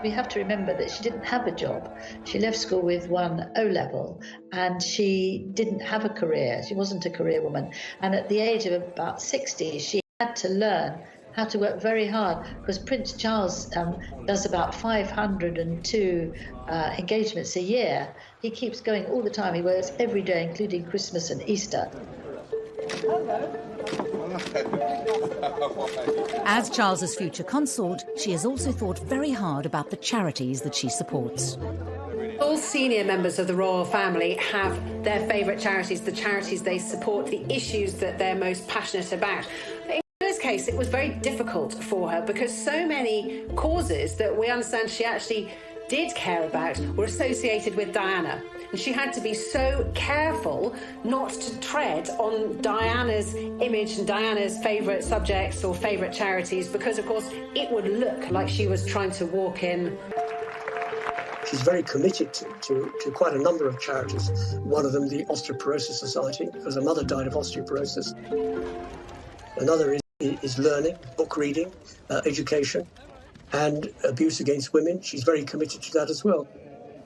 We have to remember that she didn't have a job. She left school with 1 O-level and she didn't have a career. She wasn't a career woman. And at the age of about 60, she had to learn how to work very hard, because Prince Charles does about 502 engagements a year. He keeps going all the time. He works every day, including Christmas and Easter. As Charles's future consort, she has also thought very hard about the charities that she supports. All senior members of the royal family have their favourite charities, the charities they support, the issues that they're most passionate about. In Camilla's case, it was very difficult for her because so many causes that we understand she actually did care about were associated with Diana. And she had to be so careful not to tread on Diana's image and Diana's favourite subjects or favourite charities, because, of course, it would look like she was trying to walk in. She's very committed to quite a number of charities. One of them, the Osteoporosis Society, because her mother died of osteoporosis. Another is learning, book reading, education, and abuse against women. She's very committed to that as well.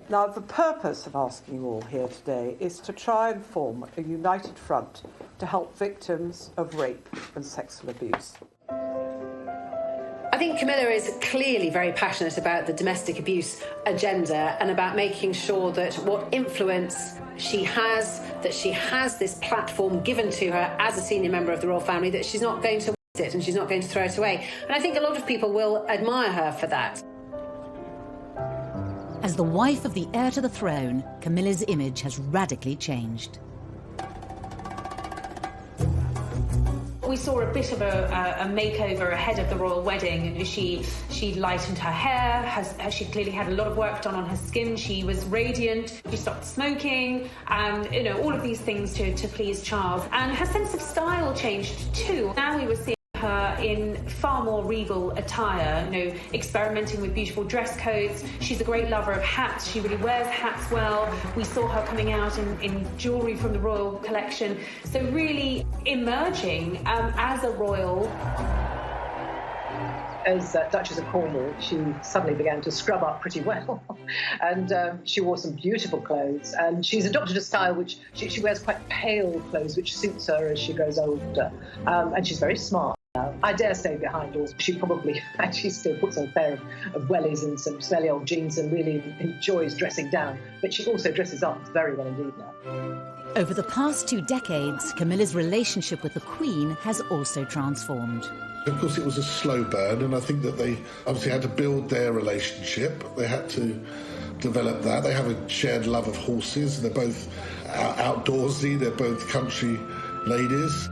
Now, the purpose of asking you all here today is to try and form a united front to help victims of rape and sexual abuse. I think Camilla is clearly very passionate about the domestic abuse agenda and about making sure that what influence she has, that she has this platform given to her as a senior member of the royal family, that she's not going to waste it and she's not going to throw it away. And I think a lot of people will admire her for that. As the wife of the heir to the throne, Camilla's image has radically changed. We saw a bit of a makeover ahead of the royal wedding. She lightened her hair, she clearly had a lot of work done on her skin. She was radiant, she stopped smoking, and all of these things to please Charles. And her sense of style changed too. Now we were seeing her in far more regal attire, experimenting with beautiful dress codes. She's a great lover of hats. She really wears hats well. We saw her coming out in jewellery from the royal collection. So really emerging as a royal. As Duchess of Cornwall, she suddenly began to scrub up pretty well. And she wore some beautiful clothes. And she's adopted a style which she wears quite pale clothes, which suits her as she grows older. And she's very smart. I dare say behind doors, she probably actually still puts on a pair of wellies and some smelly old jeans and really enjoys dressing down. But she also dresses up very well indeed now. Over the past 2 decades, Camilla's relationship with the Queen has also transformed. Of course, it was a slow burn, and I think that they obviously had to build their relationship. They had to develop that. They have a shared love of horses. They're both outdoorsy. They're both country ladies.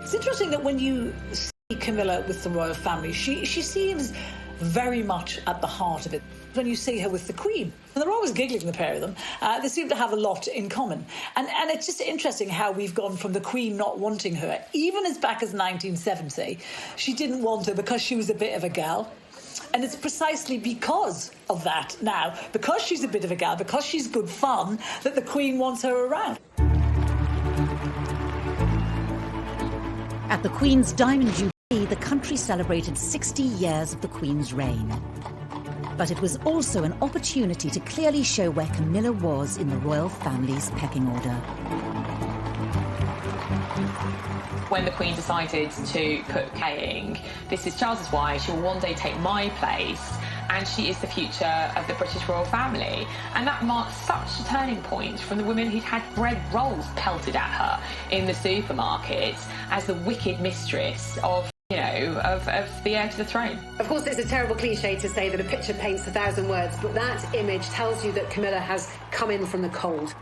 It's interesting that when you see Camilla with the royal family, she seems very much at the heart of it. When you see her with the Queen, and they're always giggling, the pair of them, they seem to have a lot in common. And it's just interesting how we've gone from the Queen not wanting her, even as back as 1970, she didn't want her because she was a bit of a gal. And it's precisely because of that now, because she's a bit of a gal, because she's good fun, that the Queen wants her around. At the Queen's Diamond Jubilee, the country celebrated 60 years of the Queen's reign. But it was also an opportunity to clearly show where Camilla was in the royal family's pecking order. When the Queen decided to put Kaying, this is Charles's wife, she will one day take my place, and she is the future of the British royal family. And that marked such a turning point from the woman who'd had bread rolls pelted at her in the supermarket as the wicked mistress of the heir to the throne. Of course, it's a terrible cliche to say that a picture paints 1,000 words, but that image tells you that Camilla has come in from the cold.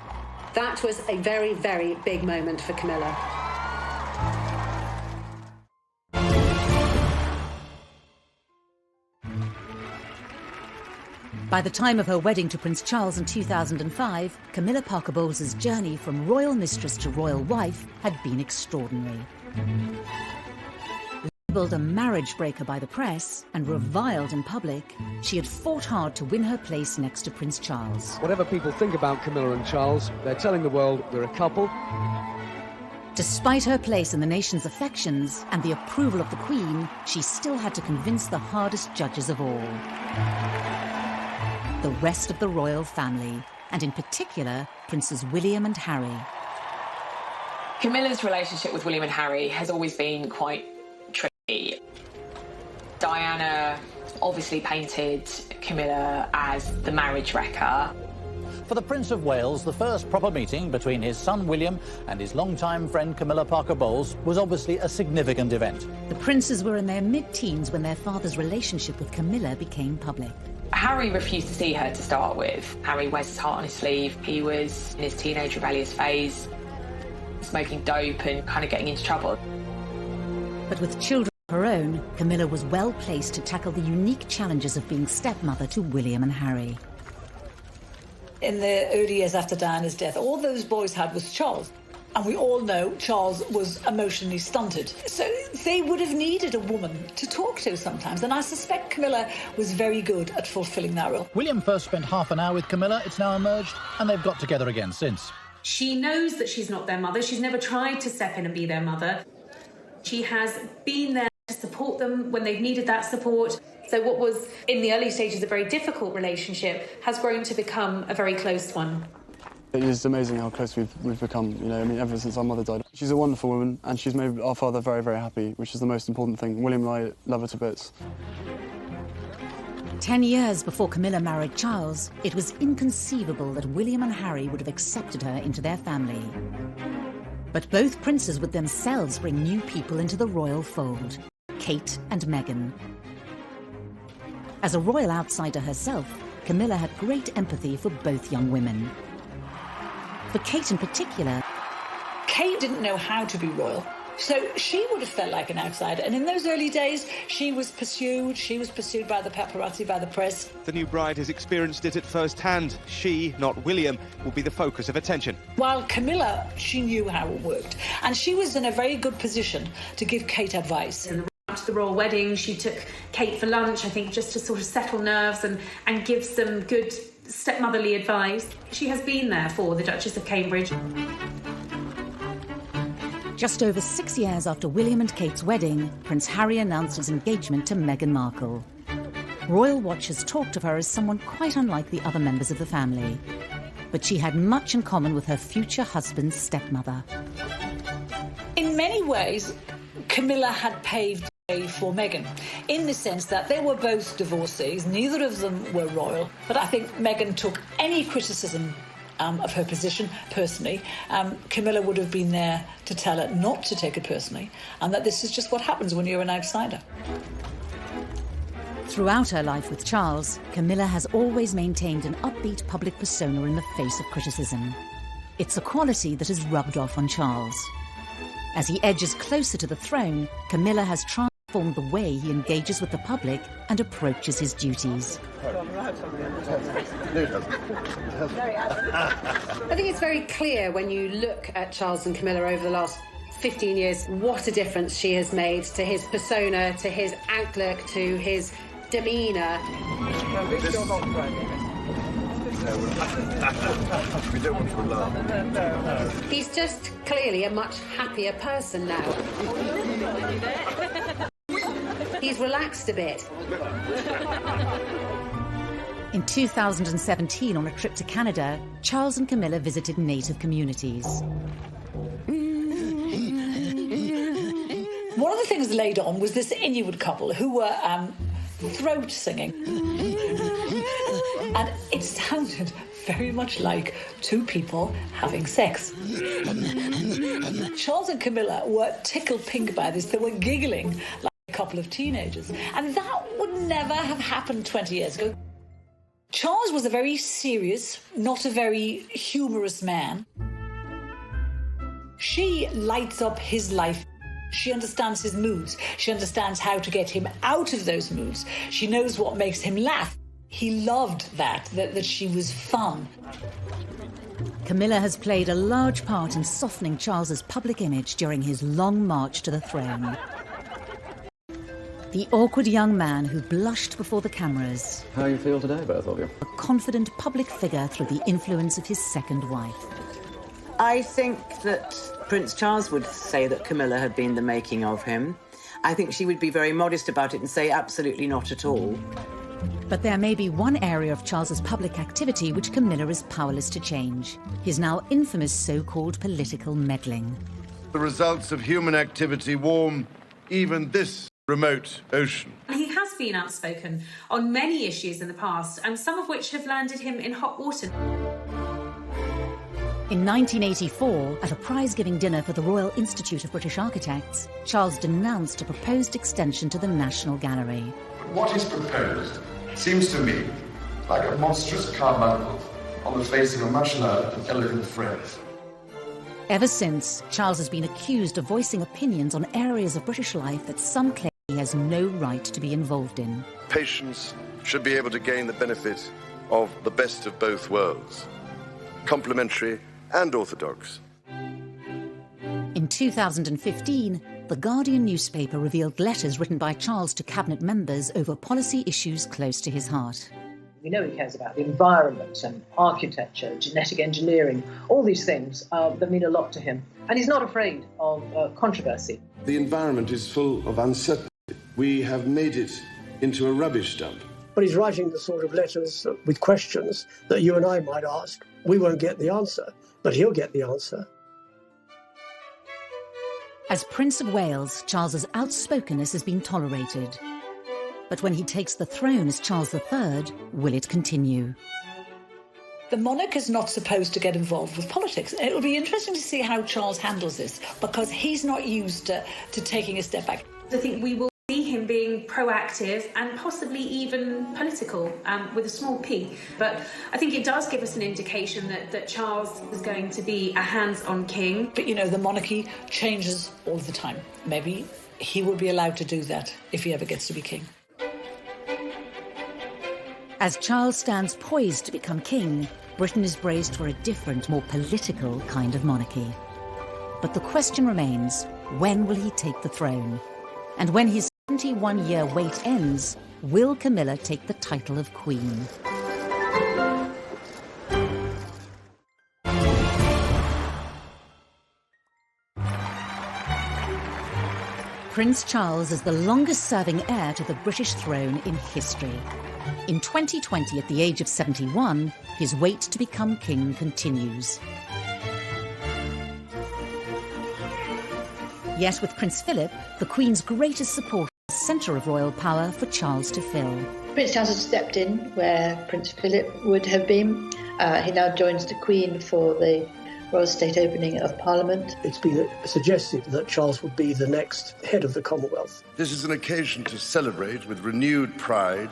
That was a very, very big moment for Camilla. By the time of her wedding to Prince Charles in 2005, Camilla Parker Bowles' journey from royal mistress to royal wife had been extraordinary. Labelled a marriage breaker by the press and reviled in public, she had fought hard to win her place next to Prince Charles. Whatever people think about Camilla and Charles, they're telling the world we're a couple. Despite her place in the nation's affections and the approval of the Queen, she still had to convince the hardest judges of all. the rest of the royal family, and in particular, Princes William and Harry. Camilla's relationship with William and Harry has always been quite tricky. Diana obviously painted Camilla as the marriage wrecker. For the Prince of Wales, the first proper meeting between his son William and his longtime friend Camilla Parker Bowles was obviously a significant event. The princes were in their mid-teens when their father's relationship with Camilla became public. Harry refused to see her to start with. Harry wears his heart on his sleeve. He was in his teenage rebellious phase, smoking dope and kind of getting into trouble. But with children of her own, Camilla was well placed to tackle the unique challenges of being stepmother to William and Harry. In the early years after Diana's death, all those boys had was Charles. And we all know Charles was emotionally stunted. So they would have needed a woman to talk to sometimes. And I suspect Camilla was very good at fulfilling that role. William first spent half an hour with Camilla, it's now emerged, and they've got together again since. She knows that she's not their mother. She's never tried to step in and be their mother. She has been there to support them when they've needed that support. So what was, in the early stages, a very difficult relationship has grown to become a very close one. It is amazing how close we've become, you know, I mean, ever since our mother died. She's a wonderful woman, and she's made our father very, very happy, which is the most important thing. William and I love her to bits. 10 years before Camilla married Charles, it was inconceivable that William and Harry would have accepted her into their family. But both princes would themselves bring new people into the royal fold, Kate and Meghan. As a royal outsider herself, Camilla had great empathy for both young women. For Kate in particular, Kate didn't know how to be royal, so she would have felt like an outsider. And in those early days, she was pursued by the paparazzi, by the press. The new bride has experienced it at first hand. She, not William, will be the focus of attention. While Camilla, she knew how it worked, and she was in a very good position to give Kate advice. To the royal wedding, she took Kate for lunch, I think, just to sort of settle nerves and give some good stepmotherly advice. She has been there for the Duchess of Cambridge. just over 6 years after William and Kate's wedding, Prince Harry announced his engagement to Meghan Markle. Royal watchers talked of her as someone quite unlike the other members of the family, but she had much in common with her future husband's stepmother. In many ways, Camilla had paved the way for Meghan, in the sense that they were both divorcees, neither of them were royal, but I think Meghan took any criticism of her position personally. Camilla would have been there to tell her not to take it personally, and that this is just what happens when you're an outsider. Throughout her life with Charles, Camilla has always maintained an upbeat public persona in the face of criticism. It's a quality that has rubbed off on Charles. As he edges closer to the throne, Camilla has transformed the way he engages with the public and approaches his duties. I think it's very clear when you look at Charles and Camilla over the last 15 years what a difference she has made to his persona, to his outlook, to his demeanour. We don't want to alarm. He's just clearly a much happier person now. He's relaxed a bit. In 2017, on a trip to Canada, Charles and Camilla visited native communities. One of the things laid on was this Inuit couple who were throat singing. And it sounded very much like two people having sex. Charles and Camilla were tickled pink by this. They were giggling like a couple of teenagers. And that would never have happened 20 years ago. Charles was a very serious, not a very humorous man. She lights up his life. She understands his moods. She understands how to get him out of those moods. She knows what makes him laugh. He loved that she was fun. Camilla has played a large part in softening Charles's public image during his long march to the throne. The awkward young man who blushed before the cameras. How you feel today, both of you? A confident public figure through the influence of his second wife. I think that Prince Charles would say that Camilla had been the making of him. I think she would be very modest about it and say absolutely not at all. But there may be one area of Charles's public activity which Camilla is powerless to change. His now infamous so-called political meddling. The results of human activity warm even this remote ocean. He has been outspoken on many issues in the past, and some of which have landed him in hot water. In 1984, at a prize-giving dinner for the Royal Institute of British Architects, Charles denounced a proposed extension to the National Gallery. What is proposed seems to me like a monstrous carbuncle on the face of a much loved and elegant phrase. Ever since, Charles has been accused of voicing opinions on areas of British life that some claim he has no right to be involved in. Patients should be able to gain the benefit of the best of both worlds, complementary and orthodox. In 2015, The Guardian newspaper revealed letters written by Charles to cabinet members over policy issues close to his heart. We know he cares about the environment and architecture, genetic engineering, all these things that mean a lot to him. And he's not afraid of controversy. The environment is full of uncertainty. We have made it into a rubbish dump. But he's writing the sort of letters with questions that you and I might ask. We won't get the answer, but he'll get the answer. As Prince of Wales, Charles's outspokenness has been tolerated. But when he takes the throne as Charles III, will it continue? The monarch is not supposed to get involved with politics. It will be interesting to see how Charles handles this, because he's not used to taking a step back. I think we will see him being proactive and possibly even political, with a small p. But I think it does give us an indication that Charles is going to be a hands-on king. But, you know, the monarchy changes all the time. Maybe he will be allowed to do that if he ever gets to be king. As Charles stands poised to become king, Britain is braced for a different, more political kind of monarchy. But the question remains, when will he take the throne? And when his 71-year wait ends, will Camilla take the title of Queen? Prince Charles is the longest-serving heir to the British throne in history. In 2020, at the age of 71, his wait to become king continues. Yet with Prince Philip, the Queen's greatest supporter, the centre of royal power for Charles to fill. Prince Charles has stepped in where Prince Philip would have been. He now joins the Queen for the Royal State opening of Parliament. It's been suggested that Charles would be the next head of the Commonwealth. This is an occasion to celebrate with renewed pride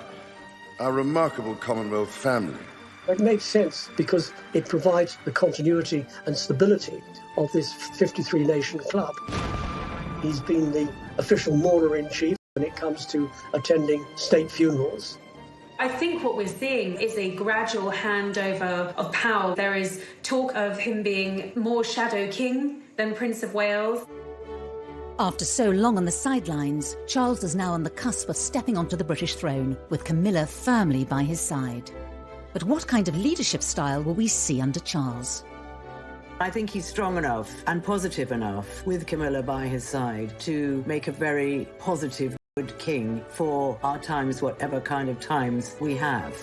our remarkable Commonwealth family. It makes sense because it provides the continuity and stability of this 53-nation club. He's been the official mourner-in-chief when it comes to attending state funerals. I think what we're seeing is a gradual handover of power. There is talk of him being more shadow king than Prince of Wales. After so long on the sidelines, Charles is now on the cusp of stepping onto the British throne, with Camilla firmly by his side. But what kind of leadership style will we see under Charles? I think he's strong enough and positive enough, with Camilla by his side, to make a very positive, good king for our times, whatever kind of times we have.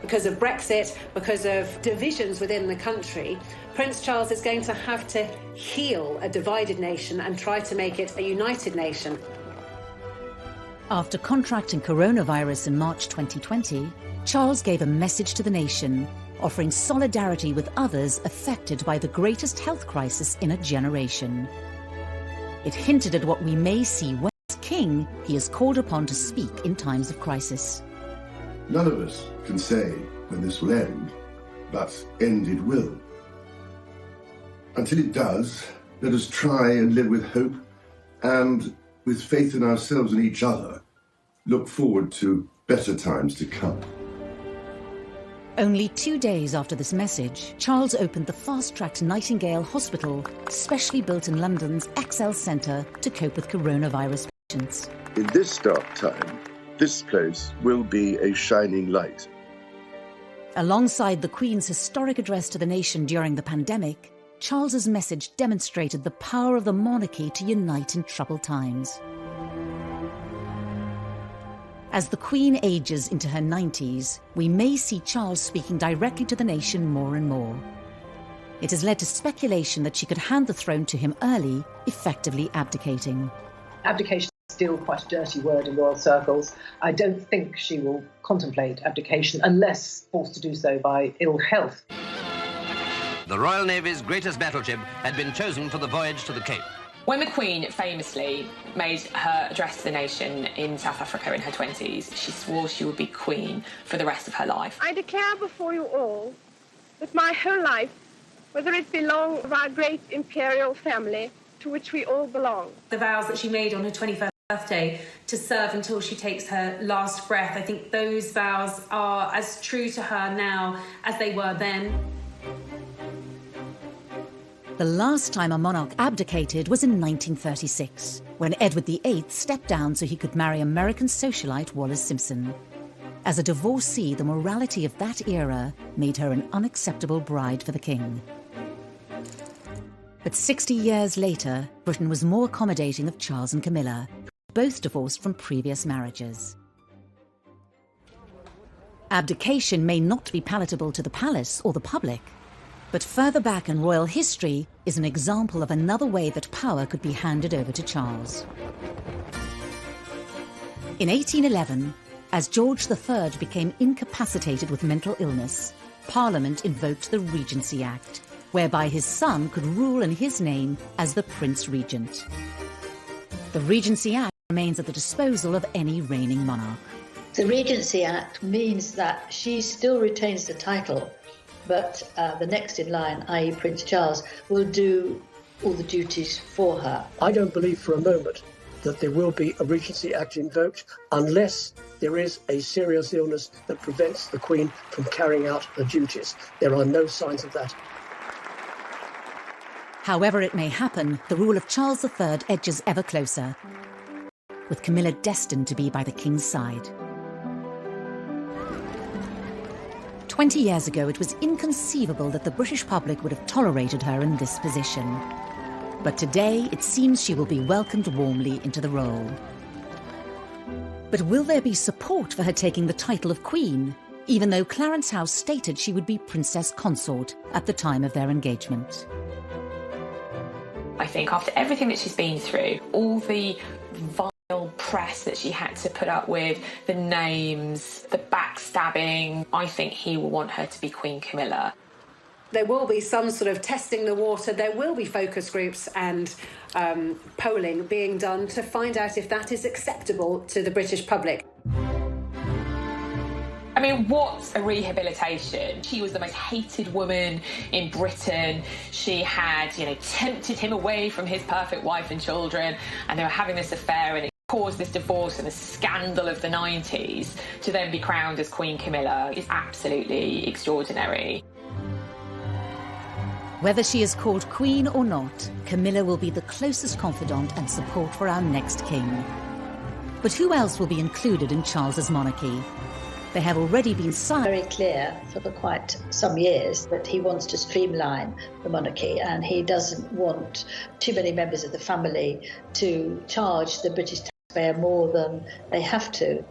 Because of Brexit, because of divisions within the country, Prince Charles is going to have to heal a divided nation and try to make it a united nation. After contracting coronavirus in March 2020, Charles gave a message to the nation, offering solidarity with others affected by the greatest health crisis in a generation. It hinted at what we may see when, as king, he is called upon to speak in times of crisis. None of us can say when this will end, but end it will. Until it does, let us try and live with hope and, with faith in ourselves and each other, look forward to better times to come. Only 2 days after this message, Charles opened the fast-tracked Nightingale Hospital, specially built in London's XL Centre to cope with coronavirus patients. In this dark time, this place will be a shining light. Alongside the Queen's historic address to the nation during the pandemic, Charles's message demonstrated the power of the monarchy to unite in troubled times. As the Queen ages into her 90s, we may see Charles speaking directly to the nation more and more. It has led to speculation that she could hand the throne to him early, effectively abdicating. Abdication is still quite a dirty word in royal circles. I don't think she will contemplate abdication unless forced to do so by ill health. The Royal Navy's greatest battleship had been chosen for the voyage to the Cape. When the Queen famously made her address to the nation in South Africa in her 20s, she swore she would be Queen for the rest of her life. I declare before you all that my whole life, whether it belong of our great imperial family to which we all belong. The vows that she made on her 21st birthday to serve until she takes her last breath, I think those vows are as true to her now as they were then. The last time a monarch abdicated was in 1936, when Edward VIII stepped down so he could marry American socialite Wallis Simpson. As a divorcee, the morality of that era made her an unacceptable bride for the king. But 60 years later, Britain was more accommodating of Charles and Camilla, both divorced from previous marriages. Abdication may not be palatable to the palace or the public, but further back in royal history is an example of another way that power could be handed over to Charles. In 1811, as George III became incapacitated with mental illness, Parliament invoked the Regency Act, whereby his son could rule in his name as the Prince Regent. The Regency Act remains at the disposal of any reigning monarch. The Regency Act means that she still retains the title, but the next in line, i.e. Prince Charles, will do all the duties for her. I don't believe for a moment that there will be a Regency Act invoked unless there is a serious illness that prevents the Queen from carrying out her duties. There are no signs of that. However it may happen, the rule of Charles III edges ever closer, with Camilla destined to be by the king's side. 20 years ago, it was inconceivable that the British public would have tolerated her in this position. But today, it seems she will be welcomed warmly into the role. But will there be support for her taking the title of Queen, even though Clarence House stated she would be Princess Consort at the time of their engagement? I think after everything that she's been through, all the vile press that she had to put up with, the names, the backstabbing, I think he will want her to be Queen Camilla. There will be some sort of testing the water. There will be focus groups and polling being done to find out if that is acceptable to the British public. I mean, what's a rehabilitation? She was the most hated woman in Britain. She had, tempted him away from his perfect wife and children, and they were having this affair, and it caused this divorce and the scandal of the 90s. To then be crowned as Queen Camilla is absolutely extraordinary. Whether she is called Queen or not, Camilla will be the closest confidant and support for our next king. But who else will be included in Charles's monarchy? There have already been signs very clear for quite some years that he wants to streamline the monarchy, and he doesn't want too many members of the family to charge the British taxpayer more than they have to.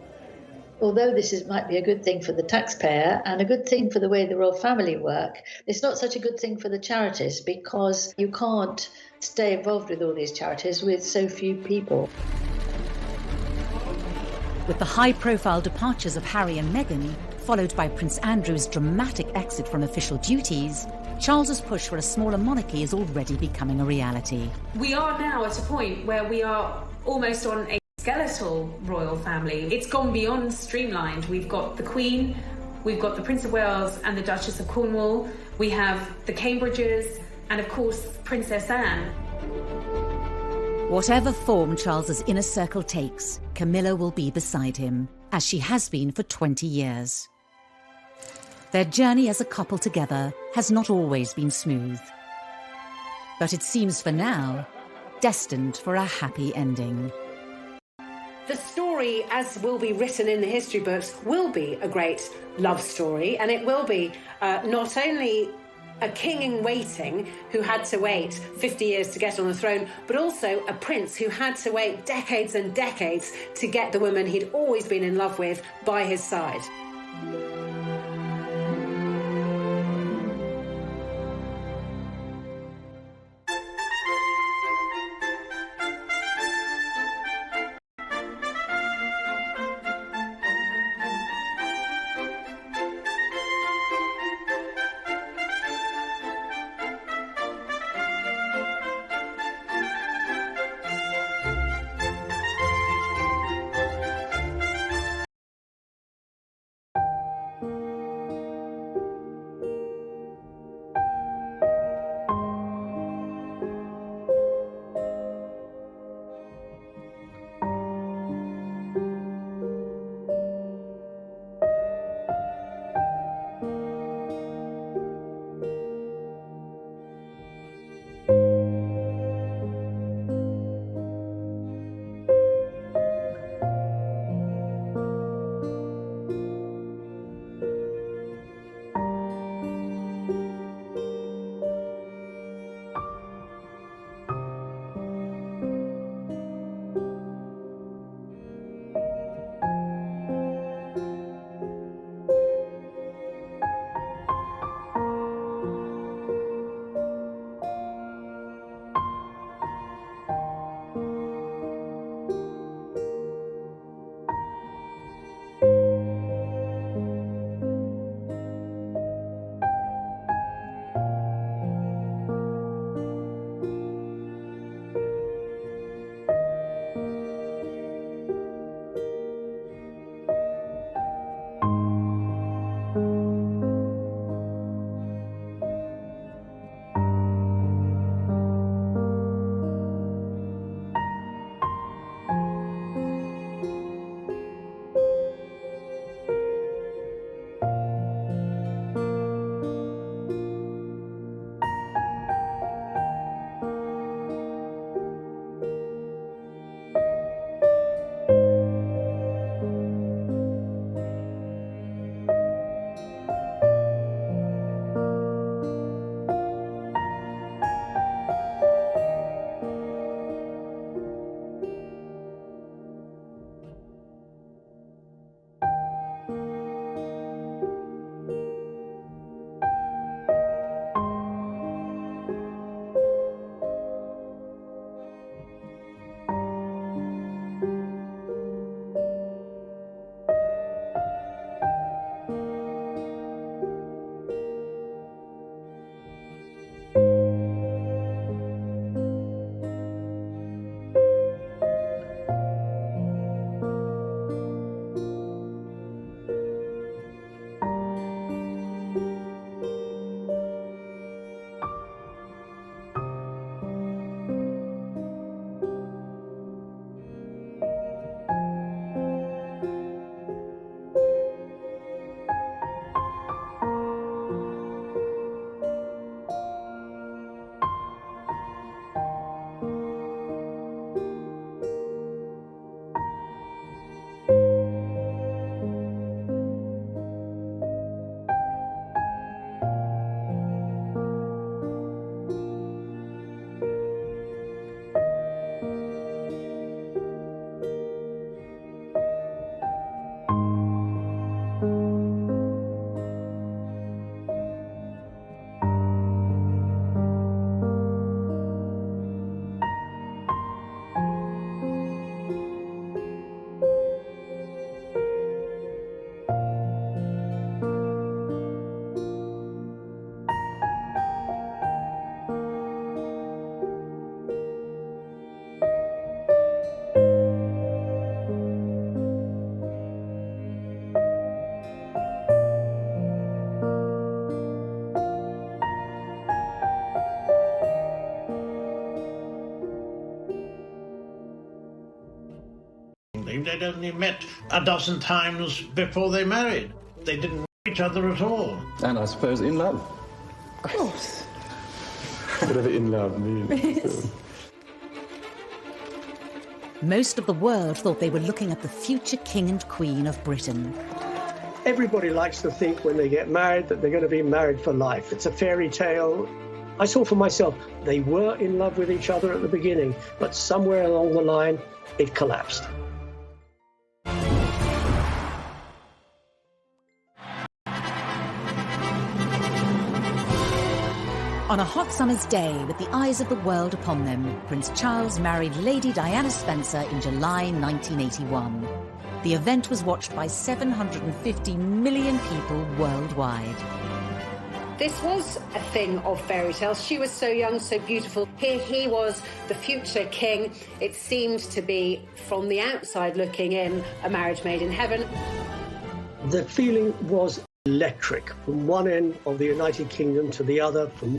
Although might be a good thing for the taxpayer and a good thing for the way the royal family work, it's not such a good thing for the charities, because you can't stay involved with all these charities with so few people. With the high-profile departures of Harry and Meghan, followed by Prince Andrew's dramatic exit from official duties, Charles's push for a smaller monarchy is already becoming a reality. We are now at a point where we are almost on a skeletal royal family. It's gone beyond streamlined. We've got the Queen, we've got the Prince of Wales and the Duchess of Cornwall, we have the Cambridges, and of course, Princess Anne. Whatever form Charles's inner circle takes, Camilla will be beside him, as she has been for 20 years. Their journey as a couple together has not always been smooth. But it seems for now, destined for a happy ending. The story, as will be written in the history books, will be a great love story, and it will be not only a king in waiting who had to wait 50 years to get on the throne, but also a prince who had to wait decades and decades to get the woman he'd always been in love with by his side. They'd only met a dozen times before they married. They didn't know each other at all. And I suppose in love. Of course. Whatever in love means. Most of the world thought they were looking at the future King and Queen of Britain. Everybody likes to think when they get married that they're going to be married for life. It's a fairy tale. I saw for myself, they were in love with each other at the beginning, but somewhere along the line, it collapsed. On a hot summer's day, with the eyes of the world upon them, Prince Charles married Lady Diana Spencer in July 1981. The event was watched by 750 million people worldwide. This was a thing of fairy tales. She was so young, so beautiful. Here he was, the future king. It seemed to be, from the outside looking in, a marriage made in heaven. The feeling was electric from one end of the United Kingdom to the other, from